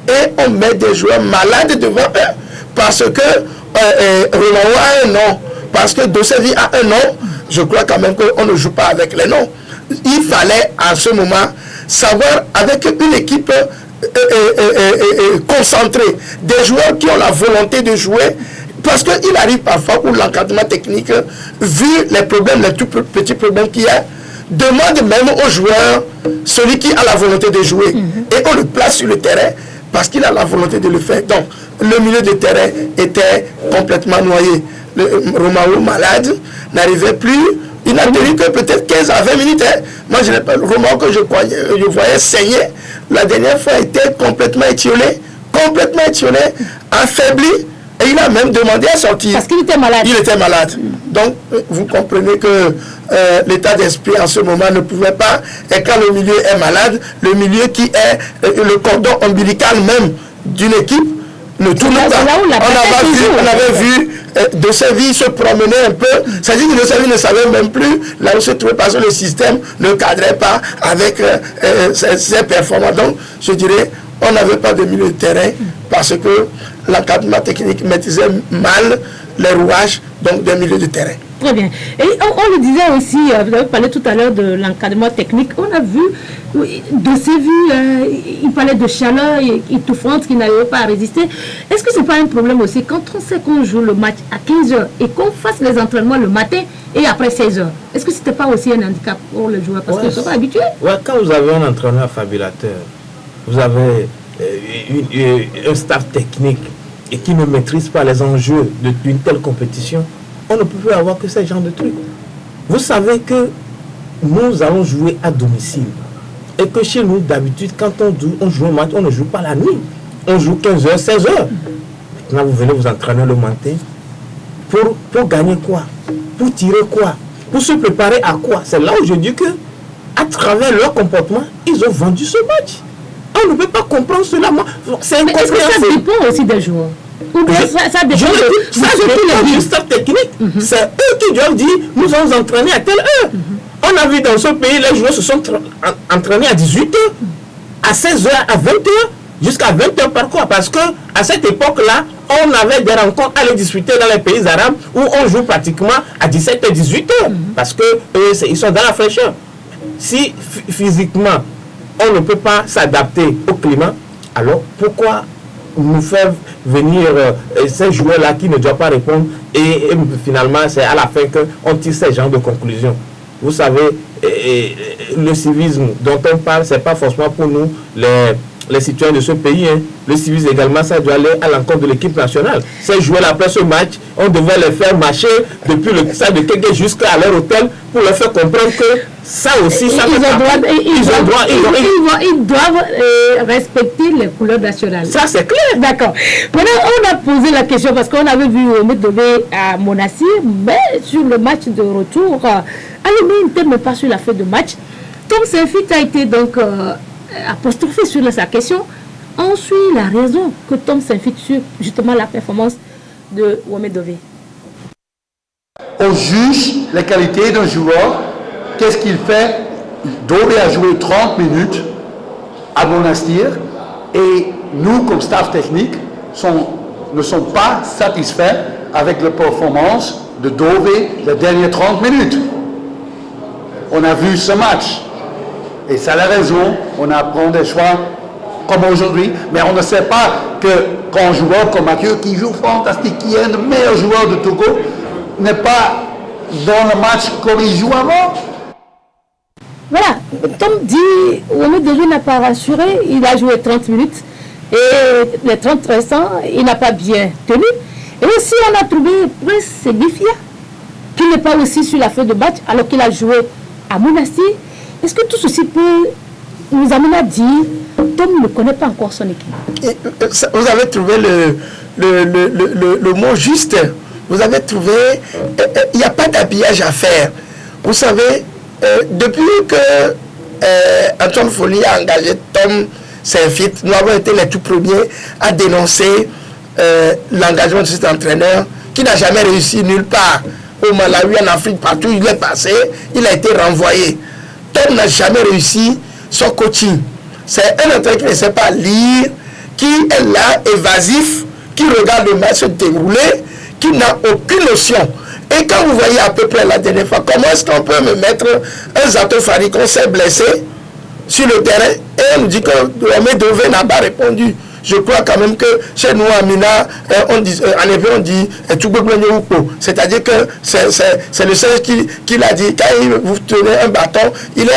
et on met des joueurs malades devant eux parce que Romain a un nom, parce que Dosevi a un nom. Je crois quand même qu'on ne joue pas avec les noms. Il fallait à ce moment savoir avec une équipe concentrée, des joueurs qui ont la volonté de jouer, parce qu'il arrive parfois où l'encadrement technique, vu les problèmes, les tout petits problèmes qu'il y a, demande même aux joueurs celui qui a la volonté de jouer. Et on le place sur le terrain parce qu'il a la volonté de le faire. Donc, le milieu de terrain était complètement noyé. Romao, malade, n'arrivait plus. Il n'a tenu que peut-être 15 à 20 minutes. Moi, je n'ai pas le Romao que je voyais saigner. La dernière fois, il était complètement étiolé, affaibli. Et il a même demandé à sortir. Parce qu'il était malade. Il était malade. Donc, vous comprenez que l'état d'esprit en ce moment ne pouvait pas. Et quand le milieu est malade, le milieu qui est le cordon ombilical même d'une équipe ne tourne pas. On avait vu Dosevi se promener un peu. C'est-à-dire que Dosevi ne savait même plus là où se trouvait parce que le système ne cadrait pas avec ses performances. Donc, je dirais, on n'avait pas de milieu de terrain parce que l'encadrement technique maîtrisait mal les rouages donc des milieux de terrain. Très bien. Et on le disait aussi, vous avez parlé tout à l'heure de l'encadrement technique. On a vu Dosevi, il parlait de chaleur étouffante qui n'arrivait pas à résister. Est-ce que ce n'est pas un problème aussi quand on sait qu'on joue le match à 15h et qu'on fasse les entraînements le matin et après 16h? Est-ce que ce n'était pas aussi un handicap pour les joueurs parce qu'ils ne sont pas habitués? Ouais, quand vous avez un entraîneur fabulateur, vous avez un staff technique et qui ne maîtrise pas les enjeux d'une telle compétition, on ne peut plus avoir que ce genre de trucs. Vous savez que nous allons jouer à domicile et que chez nous, d'habitude, quand on joue un match, on ne joue pas la nuit. On joue 15h, 16h. Maintenant, vous venez vous entraîner le matin pour gagner quoi? Pour tirer quoi? Pour se préparer à quoi? C'est là où je dis que, à travers leur comportement, ils ont vendu ce match. On ne peut pas comprendre cela. C'est incompréhensible. Est-ce que ça dépend aussi des joueurs? Ou bien ça dépend du staff technique. C'est eux qui doivent dire nous allons entraîner à telle heure. On a vu dans ce pays, les joueurs se sont entraînés à 18h, à 16h, à 20h, jusqu'à 20h par quoi? Parce que à cette époque-là, on avait des rencontres à les disputer dans les pays arabes où on joue pratiquement à 17h, 18h. Parce qu'ils sont dans la fraîcheur. Si physiquement, on ne peut pas s'adapter au climat, alors pourquoi nous faire venir ces joueurs-là qui ne doivent pas répondre et finalement c'est à la fin qu'on tire ces genres de conclusions. Vous savez, le civisme dont on parle, ce n'est pas forcément pour nous les citoyens de ce pays. Le civisme également, ça doit aller à l'encontre de l'équipe nationale. Ces joueurs après ce match, on devait les faire marcher depuis le stade de Kéké jusqu'à leur hôtel pour leur faire comprendre que ça aussi, ça ils doivent respecter les couleurs nationales. Ça, c'est clair. D'accord. Maintenant, on a posé la question parce qu'on avait vu Omedové à Monastir, mais sur le match de retour, Alioune n'était même pas sur la feuille de match. Tom Saint-Fit a été donc apostrophé sur sa question. On suit la raison que Tom Saint-Fit sur justement la performance de Omedové. On juge les qualités d'un joueur. Qu'est-ce qu'il fait? Dové a joué 30 minutes à Monastir et nous, comme staff technique, ne sommes pas satisfaits avec la performance de Dové les dernières 30 minutes. On a vu ce match et c'est la raison, on a pris des choix comme aujourd'hui, mais on ne sait pas que quand un joueur comme Mathieu, qui joue fantastique, qui est un des meilleurs joueurs de Togo, n'est pas dans le match comme il joue avant. Voilà, Tom dit, Omedové n'a pas rassuré, il a joué 30 minutes et les 30 restants, il n'a pas bien tenu. Et aussi, on a trouvé Prince Séguifia, qui n'est pas aussi sur la feuille de match alors qu'il a joué à Monastir. Est-ce que tout ceci peut nous amener à dire Tom ne connaît pas encore son équipe? Vous avez trouvé le mot juste. Vous avez trouvé, il n'y a pas d'habillage à faire. Vous savez, depuis que Antoine Folli a engagé Tom Saint-Fit, nous avons été les tout premiers à dénoncer l'engagement de cet entraîneur qui n'a jamais réussi nulle part. Au Malawi, en Afrique, partout où il est passé, il a été renvoyé. Tom n'a jamais réussi son coaching. C'est un entraîneur qui ne sait pas lire, qui est là, évasif, qui regarde le match se dérouler, qui n'a aucune notion. Et quand vous voyez à peu près la dernière fois, comment est-ce qu'on peut me mettre un Zato Fari qu'on s'est blessé sur le terrain et on nous dit que Romé Dové n'a pas répondu. Je crois quand même que chez nous, à Mina, en hébreu, on dit c'est-à-dire que c'est le Seigneur qui l'a dit. Quand vous tenez un bâton, il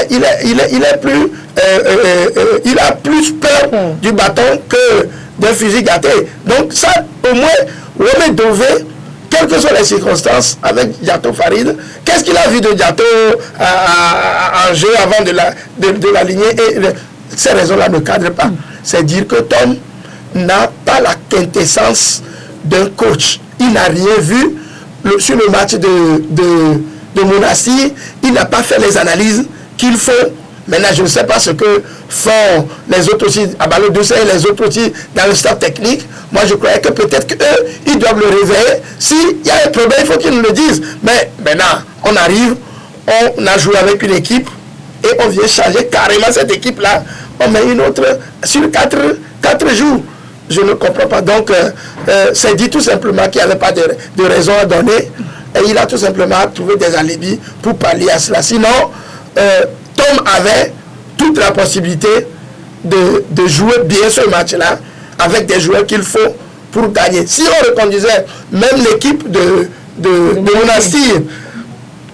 a plus peur du bâton que d'un fusil gâté. Donc ça, au moins, Romé Dové, quelles que soient les circonstances avec Diato Farid, qu'est-ce qu'il a vu de Diato en jeu avant de l'aligner? Et ces raisons-là ne cadrent pas. C'est dire que Tom n'a pas la quintessence d'un coach. Il n'a rien vu sur le match de Monastir. Il n'a pas fait les analyses qu'il faut. Maintenant, je ne sais pas ce que font les autres aussi, à Ballot Doucet et les autres aussi dans le staff technique. Moi, je croyais que peut-être qu'eux, ils doivent le réveiller. S'il y a un problème, il faut qu'ils nous le disent. Mais maintenant, on arrive, on a joué avec une équipe et on vient changer carrément cette équipe-là. On met une autre sur 4 jours. Je ne comprends pas. Donc, c'est dit tout simplement qu'il n'y avait pas de raison à donner. Et il a tout simplement trouvé des alibis pour pallier à cela. Sinon, Tom avait toute la possibilité de jouer bien ce match-là avec des joueurs qu'il faut pour gagner. Si on reconduisait même l'équipe de Monastir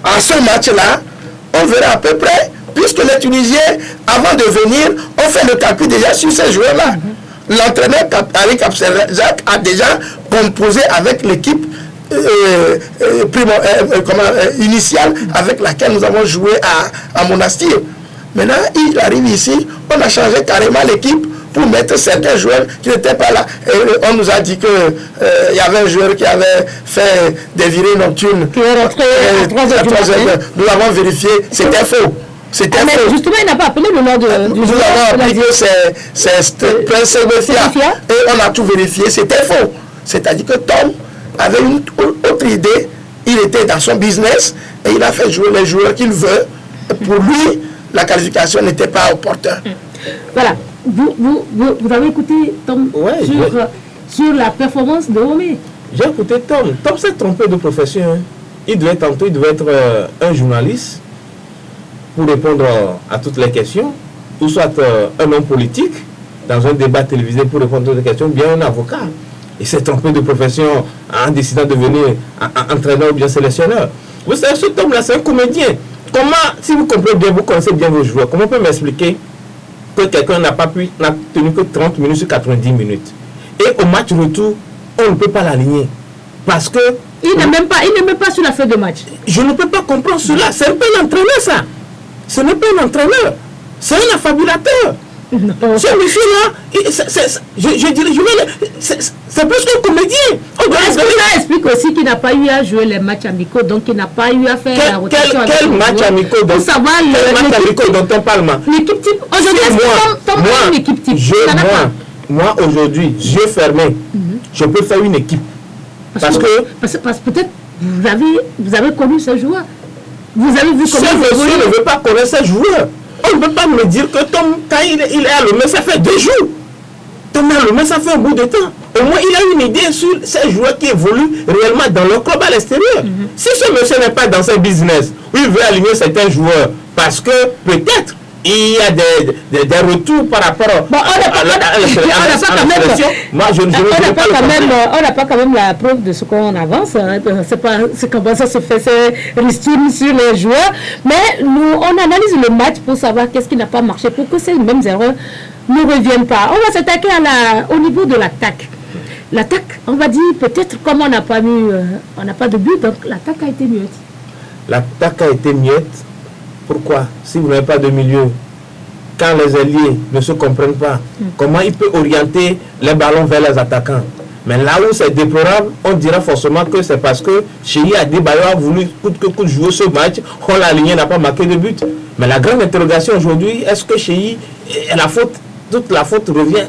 en ce match-là, on verrait à peu près, puisque les Tunisiens, avant de venir, ont fait le calcul déjà sur ces joueurs-là. L'entraîneur Ari Kapselzak a déjà composé avec l'équipe initiale avec laquelle nous avons joué à Monastir. Maintenant, il arrive ici, on a changé carrément l'équipe pour mettre certains joueurs qui n'étaient pas là. Et on nous a dit qu'il y avait un joueur qui avait fait des virées nocturnes. Qui est rentré à 3h. Nous avons vérifié, c'était faux. C'était faux. Justement, il n'a pas appelé le nom du joueur. Nous avons appris que c'est Prince Sebefia. Et on a tout vérifié, c'était faux. C'est-à-dire que Tom avait une autre idée. Il était dans son business et il a fait jouer les joueurs qu'il veut. Pour lui, la qualification n'était pas opportune. Voilà. Vous avez écouté Tom sur la performance de Romé. J'ai écouté Tom. Tom s'est trompé de profession. Il devait être un journaliste pour répondre à toutes les questions, ou soit un homme politique dans un débat télévisé pour répondre à toutes les questions, bien un avocat. Il s'est trompé de profession en décidant de devenir entraîneur ou bien sélectionneur. Vous savez, ce homme-là, c'est un comédien. Comment, si vous comprenez bien, vous connaissez bien vos joueurs, comment on peut m'expliquer que quelqu'un n'a tenu que 30 minutes sur 90 minutes et au match retour, on ne peut pas l'aligner parce que il n'est même pas sur la feuille de match. Je ne peux pas comprendre cela. C'est un peu l'entraîneur, ça. Ce n'est pas un entraîneur, c'est un affabulateur. Ce monsieur-là, je dirais, c'est plus qu'un comédien. Est-ce que ça explique aussi qu'il n'a pas eu à jouer les matchs amicaux, donc il n'a pas eu à faire la rotation? Quel match amicaux dont on parle? L'équipe type. Aujourd'hui, moi, aujourd'hui, yeux fermés, je peux faire une équipe. Parce que peut-être vous avez connu ce joueur. Vous avez vu comment ce monsieur ne veut pas connaître ce joueur. On ne peut pas me dire que Tom, quand il est à Lomé, ça fait 2 jours. Tom est à Lomé, ça fait un bout de temps. Au moins, il a une idée sur ces joueurs qui évoluent réellement dans leur club à l'extérieur. Si ce monsieur n'est pas dans ce business, où il veut aligner certains joueurs, parce que peut-être il y a des retours par rapport à la sélection. Moi, je ne veux pas on n'a pas quand même la preuve de ce qu'on avance. C'est comment ça se fait, c'est ristine sur les joueurs. Mais nous, on analyse le match pour savoir qu'est-ce qui n'a pas marché, pour que ces mêmes erreurs ne reviennent pas. On va s'attaquer au niveau de l'attaque. L'attaque, on va dire peut-être comme on n'a pas de but, donc l'attaque a été muette. L'attaque a été muette. Pourquoi? Si vous n'avez pas de milieu, quand les alliés ne se comprennent pas, comment il peut orienter les ballons vers les attaquants? Mais là où c'est déplorable, on dira forcément que c'est parce que Cheyi Adebayo a voulu coûte que coûte jouer ce match, on l'a aligné, n'a pas marqué de but. Mais la grande interrogation aujourd'hui, est-ce que Cheyi, toute la faute revient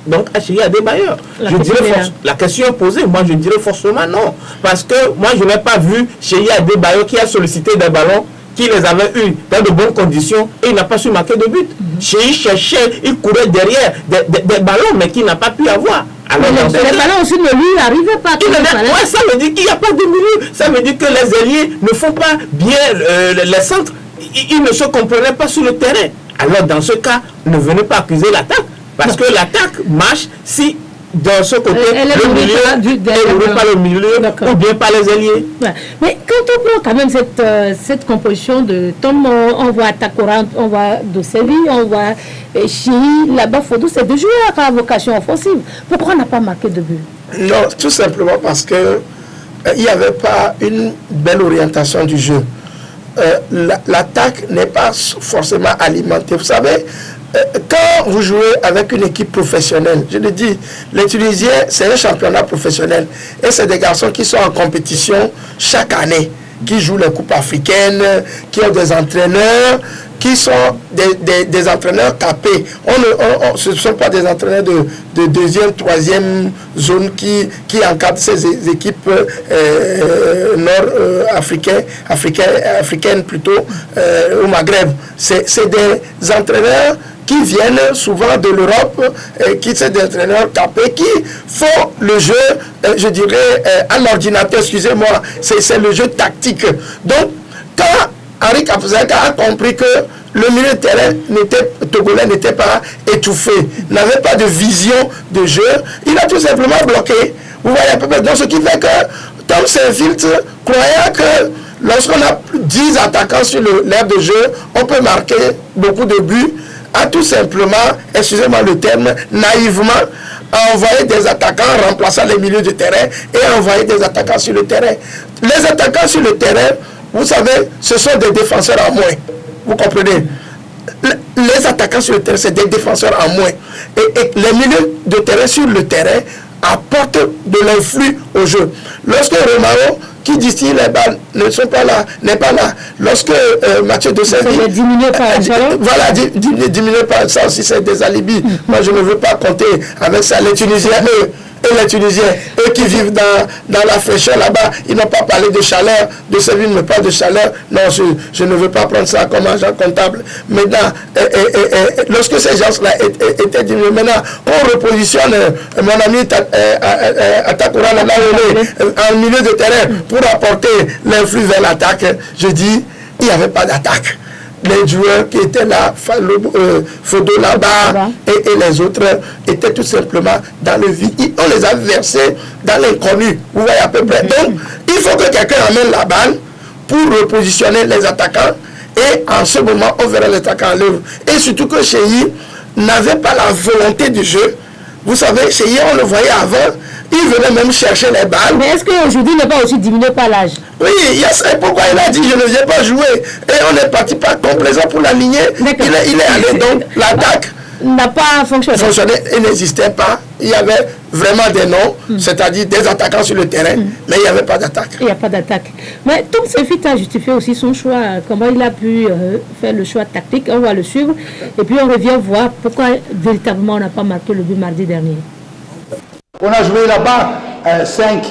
donc à Cheyi Adebayo? Je dirais la question est posée, moi je dirais forcément non. Parce que moi je n'ai pas vu Cheyi Adebayo qui a sollicité des ballons qui les avait eu dans de bonnes conditions et il n'a pas su marquer de but. Il cherchait, il courait derrière des ballons, mais qu'il n'a pas pu avoir. Alors, les ballons aussi ne lui arrivaient pas. Ouais, ça veut dire qu'il n'y a pas de milieu. Ça veut dire que les ailiers ne font pas bien les centres. Ils ne se comprenaient pas sur le terrain. Alors dans ce cas, ne venez pas accuser l'attaque. Parce que l'attaque marche si dans ce côté, le milieu est nourri par le milieu ou bien par les ailiers. Ouais. Mais quand on prend quand même cette composition de Tom, on voit Takora, on voit Dosevi, on voit Chi, là-bas, Fodo, c'est deux joueurs à vocation offensive. Pourquoi on n'a pas marqué de but? Non, tout simplement parce que il n'y avait pas une belle orientation du jeu. L'attaque n'est pas forcément alimentée. Vous savez, quand vous jouez avec une équipe professionnelle, je le dis, les Tunisiens, c'est un championnat professionnel. Et c'est des garçons qui sont en compétition chaque année, qui jouent les coupes africaines, qui ont des entraîneurs, qui sont des entraîneurs capés. Ce ne sont pas des entraîneurs de deuxième, troisième zone qui encadrent ces équipes nord-africaines plutôt, au Maghreb. C'est des entraîneurs qui viennent souvent de l'Europe, qui sont des entraîneurs capés, qui font le jeu, je dirais, à l'ordinateur, excusez-moi, c'est le jeu tactique. Donc, quand Henri Kapuzaka a compris que le milieu de terrain togolais n'était pas étouffé, n'avait pas de vision de jeu, il a tout simplement bloqué. Vous voyez à peu près, donc ce qui fait que Tom s'infiltre, croyant que lorsqu'on a 10 attaquants sur l'aire de jeu, on peut marquer beaucoup de buts, a tout simplement, excusez-moi le terme, naïvement, envoyer des attaquants remplaçant les milieux de terrain et envoyer des attaquants sur le terrain. Les attaquants sur le terrain, vous savez, ce sont des défenseurs en moins. Vous comprenez? Les attaquants sur le terrain, c'est des défenseurs en moins. Et les milieux de terrain sur le terrain apportent de l'influx au jeu. Lorsque Romao, qui distille les balles, n'est pas là. Lorsque Mathieu Dosevi... Voilà, diminué par ça aussi, c'est des alibis. Moi, je ne veux pas compter avec ça. Les Tunisiens, eux qui vivent dans la fraîcheur là-bas, ils n'ont pas parlé de chaleur, de Séville ne parle de chaleur. Non, je ne veux pas prendre ça comme agent comptable. Maintenant, lorsque ces gens-là étaient diminués, maintenant, on repositionne mon ami Atakura là en milieu de terrain pour apporter l'influx vers l'attaque. Je dis, il n'y avait pas d'attaque. Les joueurs qui étaient là, Fodo là-bas et les autres étaient tout simplement dans le vide. On les a versés dans l'inconnu. Vous voyez à peu près. Donc, il faut que quelqu'un amène la balle pour repositionner les attaquants. Et en ce moment, on verra les attaquants à l'œuvre. Et surtout que Cheyi n'avait pas la volonté du jeu. Vous savez, Cheyi, on le voyait avant. Il venait même chercher les balles. Mais est-ce qu'aujourd'hui, il n'est pas aussi diminué par l'âge? Oui, pourquoi il a dit je ne viens pas jouer. Et on est parti par complaisant pour l'aligner. Il est allé, donc l'attaque n'a pas fonctionné. Il n'existait pas. Il y avait vraiment des noms, c'est-à-dire des attaquants sur le terrain, mais il n'y avait pas d'attaque. Il n'y a pas d'attaque. Mais Tom Sefi a justifié aussi son choix, comment il a pu faire le choix tactique. On va le suivre. Et puis on revient voir pourquoi véritablement on n'a pas marqué le but mardi dernier. On a joué là-bas 5-4-1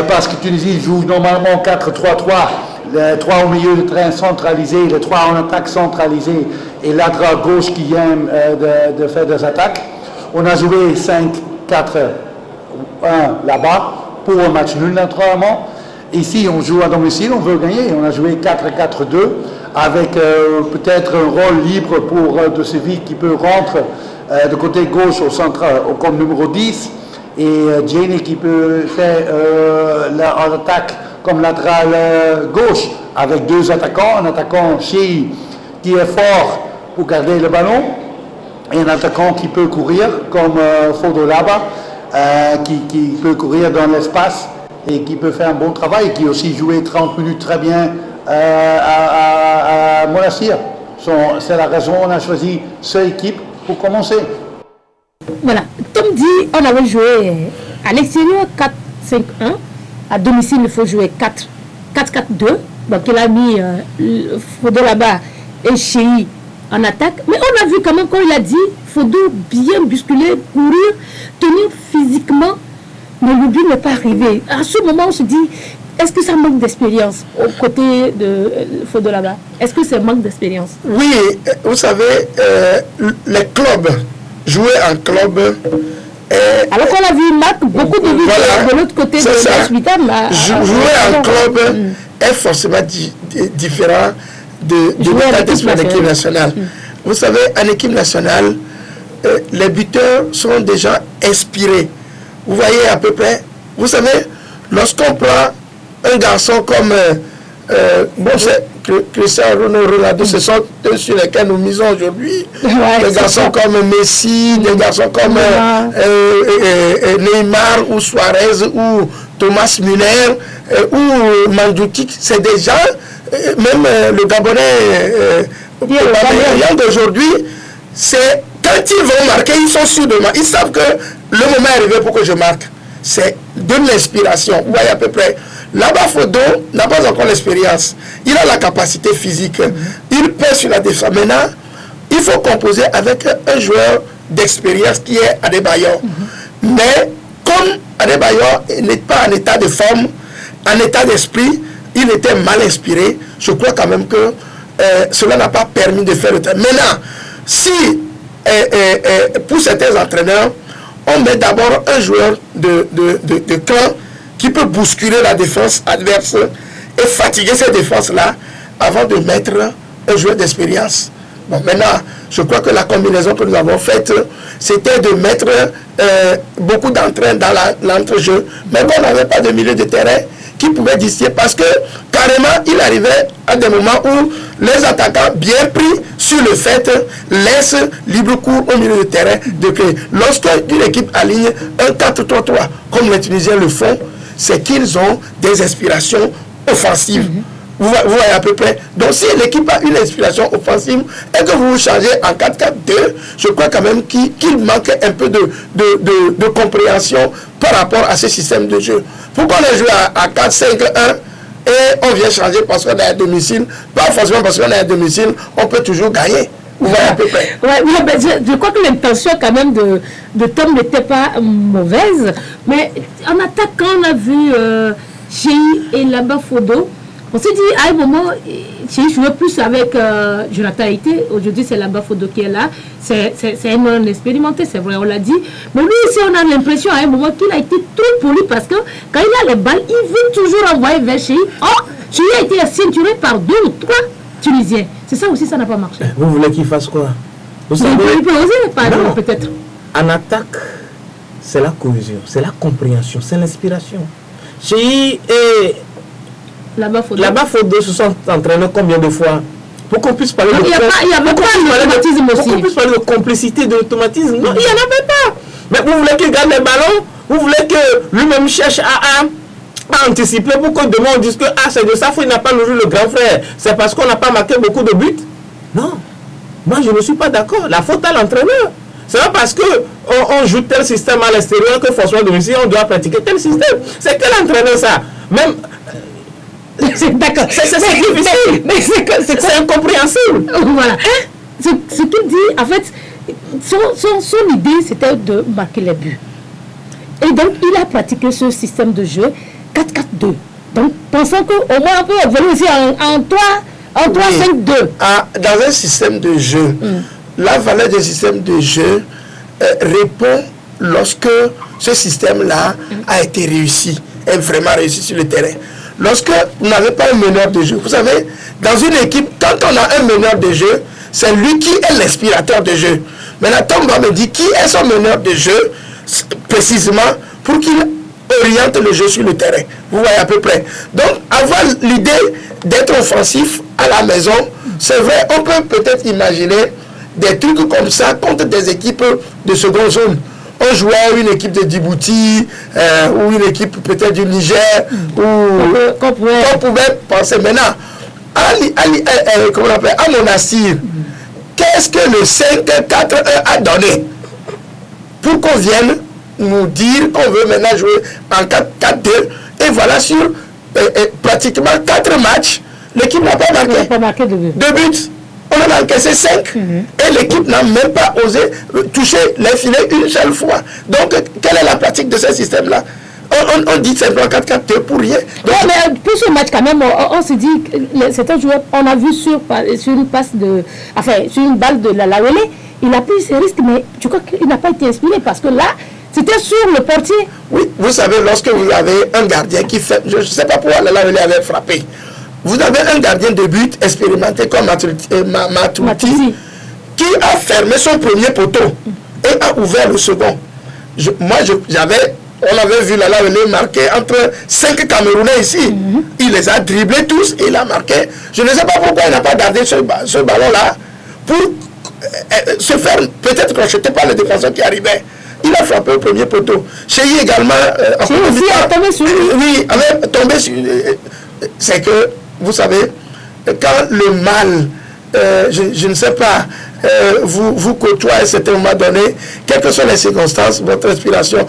parce que Tunisie joue normalement 4-3-3, les 3 au milieu de terrain centralisé, les 3 en attaque centralisée et latéral gauche qui vient de faire des attaques. On a joué 5-4-1 là-bas pour un match nul naturellement. Ici on joue à domicile, on veut gagner. On a joué 4-4-2 avec peut-être un rôle libre pour De Séville qui peut rentrer de côté gauche au centre comme numéro 10 et Jenny qui peut faire l'attaque comme latéral gauche avec 2 attaquants, un attaquant qui est fort pour garder le ballon et un attaquant qui peut courir comme Fodo là-bas qui peut courir dans l'espace et qui peut faire un bon travail et qui aussi joué 30 minutes très bien à Monastir. C'est la raison on a choisi cette équipe pour commencer. Voilà, Tom dit on avait joué à l'extérieur 4-5-1, à domicile il faut jouer 4-4-2, donc il a mis Fodo là-bas et Cheyi en attaque, mais on a vu quand même quand il a dit Fodo bien bousculer, courir, tenir physiquement, mais le but n'est pas arrivé. À ce moment on se dit est-ce que ça manque d'expérience aux côtés de Fodolaba? Est-ce que c'est manque d'expérience? Oui, vous savez, les clubs, jouer en club... Alors qu'on a vu Marc, beaucoup de buts de l'autre côté de l'hospital. Jouer en club est forcément différent de l'état d'esprit de l'équipe nationale. Vous savez, en équipe nationale, les buteurs sont déjà inspirés. Vous voyez à peu près, vous savez, lorsqu'on prend un garçon comme Cristiano Ronaldo, ce sont eux sur lesquels nous misons aujourd'hui. Des garçons comme Messi, des garçons comme Neymar ou Suarez ou Thomas Müller ou Mandzukic, c'est des gens, même le Gabonais d'aujourd'hui, c'est quand ils vont marquer, ils sont sûrs de moi. Ils savent que le moment est arrivé pour que je marque. C'est de l'inspiration. Vous voyez à peu près. Là-bas, Fodo n'a pas encore l'expérience. Il a la capacité physique. Il peut sur la défense. Maintenant, il faut composer avec un joueur d'expérience qui est Adebayor. Mais comme Adebayor n'est pas en état de forme, en état d'esprit, il était mal inspiré. Je crois quand même que cela n'a pas permis de faire le travail. Maintenant, si pour certains entraîneurs, on met d'abord un joueur de camp qui peut bousculer la défense adverse et fatiguer cette défense-là avant de mettre un joueur d'expérience. Bon, maintenant, je crois que la combinaison que nous avons faite, c'était de mettre beaucoup d'entrain dans l'entrejeu, mais qu'on n'avait pas de milieu de terrain qui pouvait distiller parce que carrément il arrivait à des moments où les attaquants bien pris sur le fait laissent libre cours au milieu de terrain de créer. Lorsque une équipe aligne un 4-3-3 comme les Tunisiens le font, c'est qu'ils ont des inspirations offensives. Vous voyez à peu près. Donc si l'équipe a une inspiration offensive et que vous changez en 4-4-2, je crois quand même qu'il manque un peu de compréhension par rapport à ce système de jeu. Pourquoi on a joué à 4-5-1 et on vient changer parce qu'on est à domicile? Pas forcément parce qu'on est à domicile, on peut toujours gagner. Vous voyez à peu près. Je crois que l'intention quand même de Tom n'était pas mauvaise. Mais en attaque, quand on a vu Chéi et Lamba Fodo, on s'est dit à un moment, Chéi jouait plus avec Jonathan Haïté. Aujourd'hui, c'est Lamba Fodo qui est là. C'est un homme expérimenté, c'est vrai, on l'a dit. Mais lui aussi, on a l'impression à un moment qu'il a été trop poli parce que quand il a les balles, il veut toujours envoyer vers Chéi. Oh, Chéi a été ceinturé par 2 ou 3 Tunisiens. C'est ça aussi, ça n'a pas marché. Vous voulez qu'il fasse quoi? Il peut oser, par exemple, peut-être. En attaque, c'est la cohésion, c'est la compréhension, c'est l'inspiration. Chéi et Là-bas, Fodo se sont entraînés combien de fois pour qu'on puisse parler de complicité, de l'automatisme? Non, il n'y en avait pas. Mais vous voulez qu'il garde les ballons? Vous voulez que lui-même cherche à anticiper pour que demain on dise que c'est de ça qu'il n'a pas joué le grand frère. C'est parce qu'on n'a pas marqué beaucoup de buts? Non. Moi, je ne suis pas d'accord. La faute à l'entraîneur. C'est pas parce qu'on joue tel système à l'extérieur que forcément domicile, on doit pratiquer tel système. C'est quel entraîneur ça? Même... D'accord. C'est difficile. Mais c'est incompréhensible. Voilà. Ce qu'il dit, en fait, son idée, c'était de marquer les buts. Et donc, il a pratiqué ce système de jeu 4-4-2. Donc, pensant qu'au moins, on peut évoluer aussi en 3-5-2. Dans un système de jeu, la valeur du système de jeu répond lorsque ce système-là a été réussi, est vraiment réussi sur le terrain. Lorsque vous n'avez pas un meneur de jeu, vous savez, dans une équipe, quand on a un meneur de jeu, c'est lui qui est l'inspirateur de jeu. Maintenant, Tom va me dire qui est son meneur de jeu, précisément, pour qu'il oriente le jeu sur le terrain. Vous voyez à peu près. Donc, avoir l'idée d'être offensif à la maison, c'est vrai, on peut peut-être imaginer des trucs comme ça contre des équipes de seconde zone. On jouait une équipe de Djibouti ou une équipe peut-être du Niger qu'on pouvait penser maintenant à Monastir. Qu'est-ce que le 5-4-1 a donné pour qu'on vienne nous dire qu'on veut maintenant jouer en 4-4-2 et voilà sur pratiquement 4 matchs l'équipe n'a pas marqué de buts. On en a encaissé 5 et l'équipe n'a même pas osé toucher les filets une seule fois. Donc, quelle est la pratique de ce système-là? On dit simplement 4-4-2 pour rien. Donc, mais pour ce match, quand même, on se dit que certains joueurs, on a vu sur une passe sur une balle de la Lawele, il a pris ses risques, mais je crois qu'il n'a pas été inspiré parce que là, c'était sur le portier. Oui, vous savez, lorsque vous avez un gardien qui fait, je ne sais pas pourquoi la Lawele avait frappé. Vous avez un gardien de but expérimenté comme Matuti qui a fermé son premier poteau et a ouvert le second. On avait vu la Lawele marquer entre 5 Camerounais ici. Il les a dribblés tous et il a marqué. Je ne sais pas pourquoi il n'a pas gardé ce ballon-là pour se faire peut-être crocheter par le défenseur qui arrivait. Il a frappé au premier poteau. Cheyi également. Cheyi a tombé sur lui. Oui, avait tombé sur lui. C'est que, vous savez, quand le mal, je ne sais pas, vous côtoie à un certain moment donné, quelles que soient les circonstances, votre inspiration,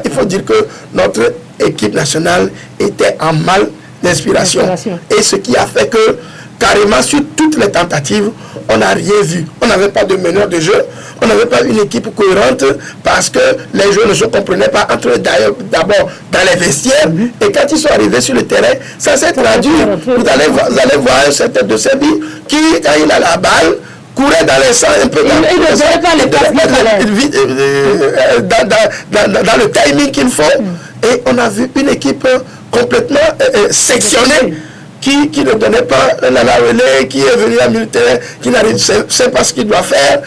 il faut dire que notre équipe nationale était en mal d'inspiration. Et ce qui a fait que, carrément, sur toutes les tentatives, on n'a rien vu. On n'avait pas de meneur de jeu, on n'avait pas une équipe cohérente parce que les joueurs ne se comprenaient pas entre eux d'abord dans les vestiaires et quand ils sont arrivés sur le terrain, ça s'est traduit. Vous allez voir un certain de Sebi qui, quand il a la balle, courait dans les sangs un peu dans le timing qu'il faut. Et on a vu une équipe complètement sectionnée qui ne donnait pas la Lawele, qui est venu à militaire, qui n'arrive, sait pas ce qu'il doit faire.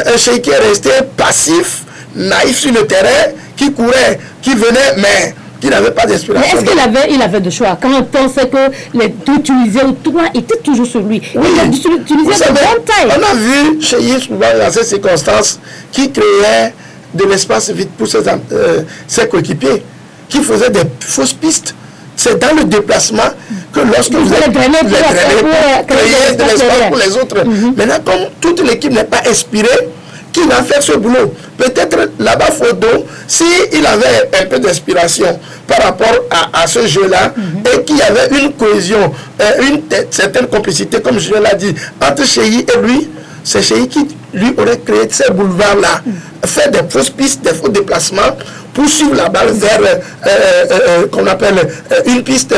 Un Cheyi qui est resté passif, naïf sur le terrain, qui courait, qui venait, mais qui n'avait pas d'inspiration. Mais est-ce qu'il avait de choix? Quand on pensait que les deux Tunisiens ou trois étaient toujours sur lui. Oui, il a du Tunisien de bonne taille. On a vu Cheyi souvent dans ces circonstances qui créait de l'espace vide pour ses coéquipiers, qui faisaient des fausses pistes. C'est dans le déplacement que lorsque vous êtes drainer pour créer de l'espace pour les autres. Maintenant, comme toute l'équipe n'est pas inspirée, qui va faire ce boulot? Peut-être là-bas, Fodo, s'il avait un peu d'inspiration par rapport à ce jeu-là, et qu'il y avait une cohésion, une certaine complicité, comme je l'ai dit, entre Cheyi et lui, c'est Cheyi qui lui aurait créé ces boulevards-là, faire des fausses pistes, des faux déplacements, pour suivre la balle vers, qu'on appelle une piste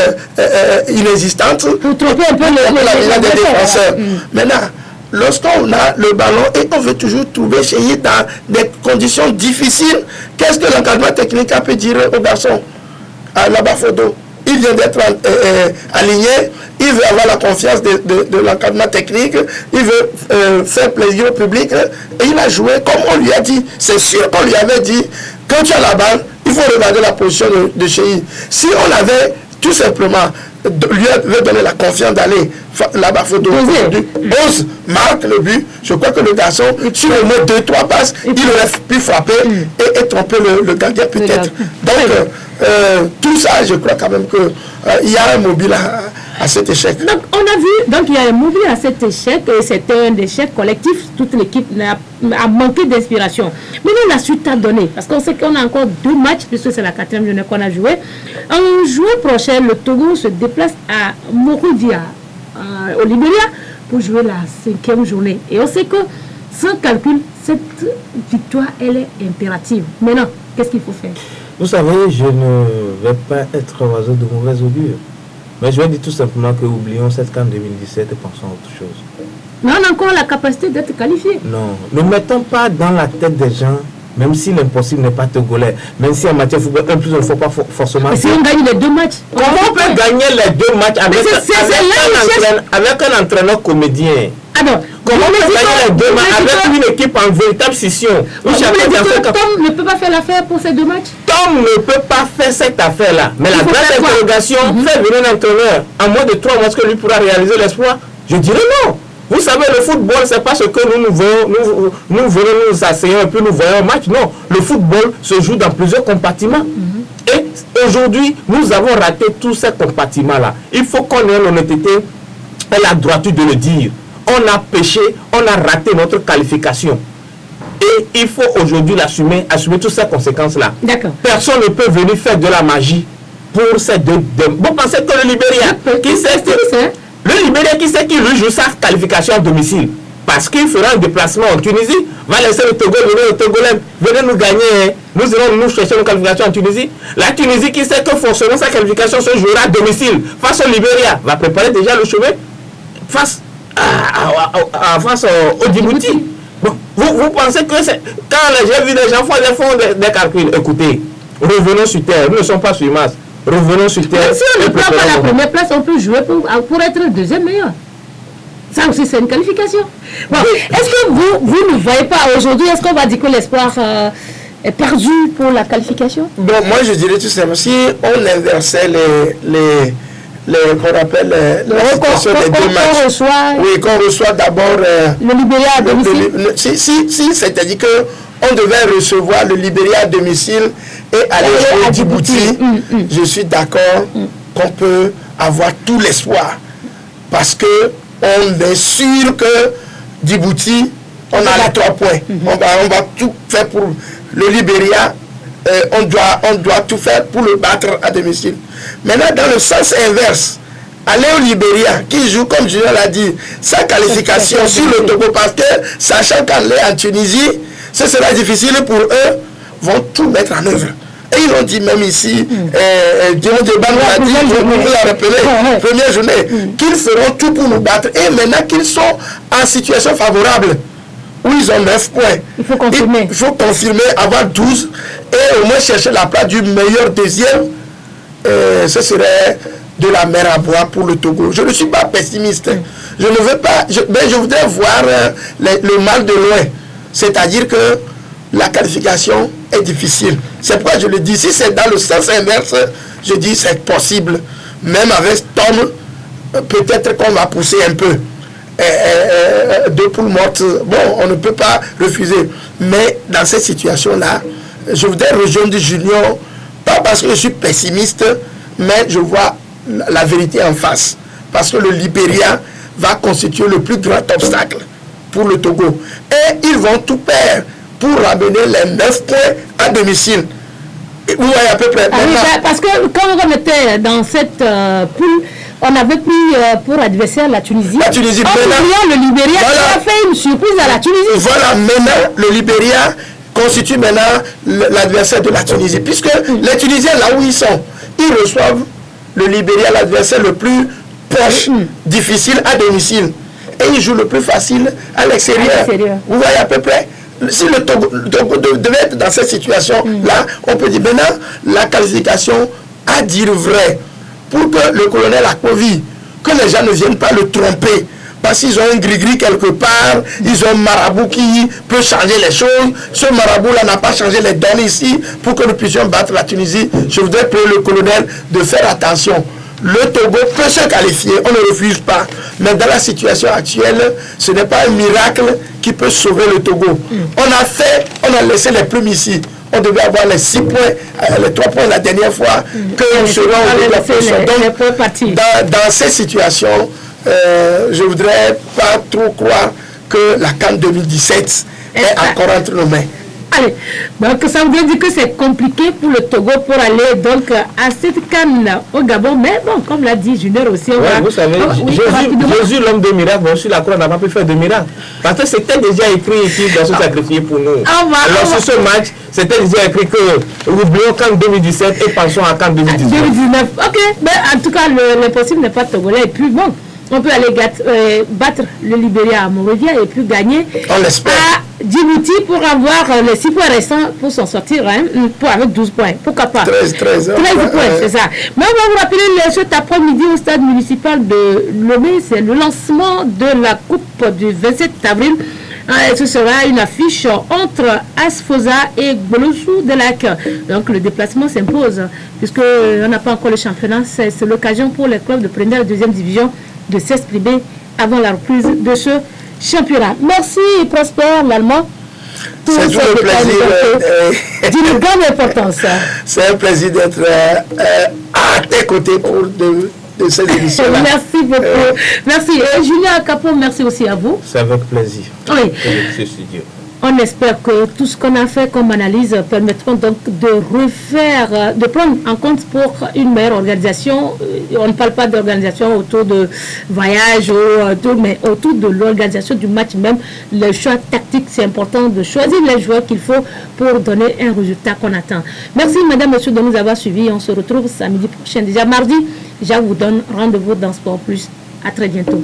inexistante, pour tromper un peu les défenseurs. Maintenant, lorsqu'on a le ballon et on veut toujours trouver Cheyi dans des conditions difficiles, qu'est-ce que l'encadrement technique a pu dire aux garçons là-bas, Fodo? Il vient d'être aligné, il veut avoir la confiance de l'encadrement technique, il veut faire plaisir au public, et il a joué comme on lui a dit. C'est sûr qu'on lui avait dit, quand tu as la balle, il faut regarder la position de Cheyi. Si on avait tout simplement lui avait donné la confiance d'aller là-bas, Fodo, 11 marque le but, je crois que le garçon, sur le mot 2-3 passes, il aurait pu frapper et tromper le gardien peut-être. Donc, tout ça, je crois quand même qu'il y a un mobile à cet échec. Donc, on a vu, donc il y a un mobile à cet échec, et c'était un échec collectif, toute l'équipe a manqué d'inspiration. Maintenant, la suite a donné, parce qu'on sait qu'on a encore 2 matchs, puisque c'est la 4e journée qu'on a joué. En juin prochain, le Togo se déplace à Morodia, au Libéria, pour jouer la 5e journée. Et on sait que, sans calcul, cette victoire, elle est impérative. Maintenant, qu'est-ce qu'il faut faire? Vous savez, je ne vais pas être oiseau de mauvais augure. Mais je vais dire tout simplement que oublions cette CAN 2017 et pensons à autre chose. Mais on a encore la capacité d'être qualifié. Non, ne mettons pas dans la tête des gens, même si l'impossible n'est pas togolais, même si en matière de football, un plus, il ne faut pas forcément... Mais si on gagne les 2 matchs... Comment on peut gagner les 2 matchs avec un entraîneur comédien? Comment on peut gagner les 2 matchs avec une équipe en véritable scission? Tom ne peut pas faire l'affaire pour ces 2 matchs? Tom ne peut pas faire cette affaire-là. Mais la grande interrogation, faire venir un entraîneur en moins de 3 mois, est-ce que lui pourra réaliser l'espoir? Je dirais non. Vous savez, le football, c'est pas ce que nous venons nous asseyons et puis nous voyons un match. Non, le football se joue dans plusieurs compartiments. Et aujourd'hui, nous avons raté tous ces compartiments-là. Il faut qu'on ait l'honnêteté et la droiture de le dire. On a péché, on a raté notre qualification. Et il faut aujourd'hui assumer toutes ces conséquences-là. Personne ne peut venir faire de la magie pour ces 2. Vous pensez que le Libéria, qui sait qu'il lui joue sa qualification à domicile, parce qu'il fera un déplacement en Tunisie, va laisser le Togo venir, le Togolais, venez nous gagner, nous irons nous chercher nos qualifications en Tunisie. La Tunisie qui sait que forcément sa qualification se jouera à domicile face au Libéria, va préparer déjà le chemin face au Djibouti. Bon, vous pensez que c'est... Quand j'ai vu des gens font des calculs, écoutez, revenons sur terre, nous ne sommes pas sur Mars, revenons sur terre. Même si on ne prend pas la première place, on peut jouer pour être le deuxième meilleur. Ça aussi, c'est une qualification. Bon, est-ce que vous ne voyez pas aujourd'hui, est-ce qu'on va dire que l'espoir est perdu pour la qualification? Bon, moi je dirais tout simplement, si on inversait qu'on appelle la situation des deux matchs, qu'on reçoit d'abord le Libéria à domicile. Si c'est-à-dire qu'on devait recevoir le Libéria à domicile et aller jouer à Djibouti, je suis d'accord qu'on peut avoir tout l'espoir. Parce que on est sûr que Djibouti, on a les 3 points. On va tout faire pour le Libéria. On doit tout faire pour le battre à domicile. Maintenant, dans le sens inverse, aller au Libéria, qui joue, comme Julien l'a dit, sa qualification sur le Togo, parce que, sachant qu'aller en Tunisie, ce sera difficile pour eux, vont tout mettre en œuvre. Et ils l'ont dit même ici, Dion Deban l'a dit, je vous l'ai rappelé, première journée, qu'ils feront tout pour nous battre. Et maintenant qu'ils sont en situation favorable, où ils ont 9 points. Il faut confirmer. Il faut confirmer, avoir 12 et au moins chercher la place du meilleur deuxième. Ce serait de la mer à boire pour le Togo. Je ne suis pas pessimiste. Je ne veux pas, mais je voudrais voir le mal de loin. C'est-à-dire que la qualification est difficile. C'est pourquoi je le dis. Si c'est dans le sens inverse, je dis c'est possible. Même avec Tom, peut-être qu'on va pousser un peu. 2 poules mortes, bon, on ne peut pas refuser. Mais dans cette situation-là, je voudrais rejoindre Junior, pas parce que je suis pessimiste, mais je vois la vérité en face. Parce que le Libéria va constituer le plus grand obstacle pour le Togo. Et ils vont tout faire pour ramener les 9 points à domicile. Et vous voyez à peu près. Parce que quand on était dans cette poule, on avait pris pour adversaire la Tunisie. La Tunisie, le Libéria qui a fait une surprise à la Tunisie. Voilà, maintenant, le Libéria constitue maintenant l'adversaire de la Tunisie. Puisque les Tunisiens, là où ils sont, ils reçoivent le Libéria, l'adversaire le plus proche, difficile à domicile. Et ils jouent le plus facile à l'extérieur. Vous voyez à peu près. Si le Togo devait être dans cette situation-là, on peut dire maintenant, la qualification, à dire vrai, pour que le colonel Akpovi, que les gens ne viennent pas le tromper, parce qu'ils ont un gris-gris quelque part, ils ont un marabout qui peut changer les choses. Ce marabout-là n'a pas changé les données ici pour que nous puissions battre la Tunisie. Je voudrais prier le colonel de faire attention. Le Togo peut se qualifier, on ne refuse pas. Mais dans la situation actuelle, ce n'est pas un miracle qui peut sauver le Togo. On a laissé les plumes ici. On devait avoir les 6 points, les 3 points la dernière fois que nous serons au Donc, dans cette situation, je ne voudrais pas trop croire que la CAN 2017 est encore entre nos mains. Allez, donc ça voudrait dire que c'est compliqué pour le Togo pour aller donc à cette CAN au Gabon. Mais bon, comme l'a dit Junior aussi, vous savez, Jésus, l'homme de miracle, mais aussi la croix n'a pas pu faire de miracle. Parce que c'était déjà écrit qu'il doit se sacrifier pour nous. Alors sur ce match, c'était déjà écrit que oublions CAN 2017 et pensons à CAN 2019. Ok, mais en tout cas, l'impossible n'est pas togolais. Et puis bon, on peut aller battre le Libéria à Monrovia et puis gagner à Djibouti pour avoir les 6 points restants pour s'en sortir avec 12 points. Pourquoi pas 13 points, c'est ça. Mais on va vous rappeler cet après-midi au stade municipal de Lomé, c'est le lancement de la Coupe du 27 avril. Ce sera une affiche entre Asfosa et Gbolosou de Lac. Donc le déplacement s'impose, puisqu'on n'a pas encore le championnat. C'est l'occasion pour les clubs de première et deuxième division de s'exprimer avant la reprise de ce championnat. Merci Prosper l'Allemand. C'est tout un plaisir. D'une grande importance. C'est un plaisir d'être à tes côtés pour de cette émission. Merci beaucoup. Merci. Julien Capon, merci aussi à vous. C'est avec plaisir. Oui. Ce studio. On espère que tout ce qu'on a fait comme analyse permettront donc de prendre en compte pour une meilleure organisation. On ne parle pas d'organisation autour de voyage, mais autour de l'organisation du match même. Le choix tactique, c'est important de choisir les joueurs qu'il faut pour donner un résultat qu'on attend. Merci mesdames, messieurs de nous avoir suivis. On se retrouve samedi prochain, déjà mardi. Je vous donne rendez-vous dans Sport Plus. À très bientôt.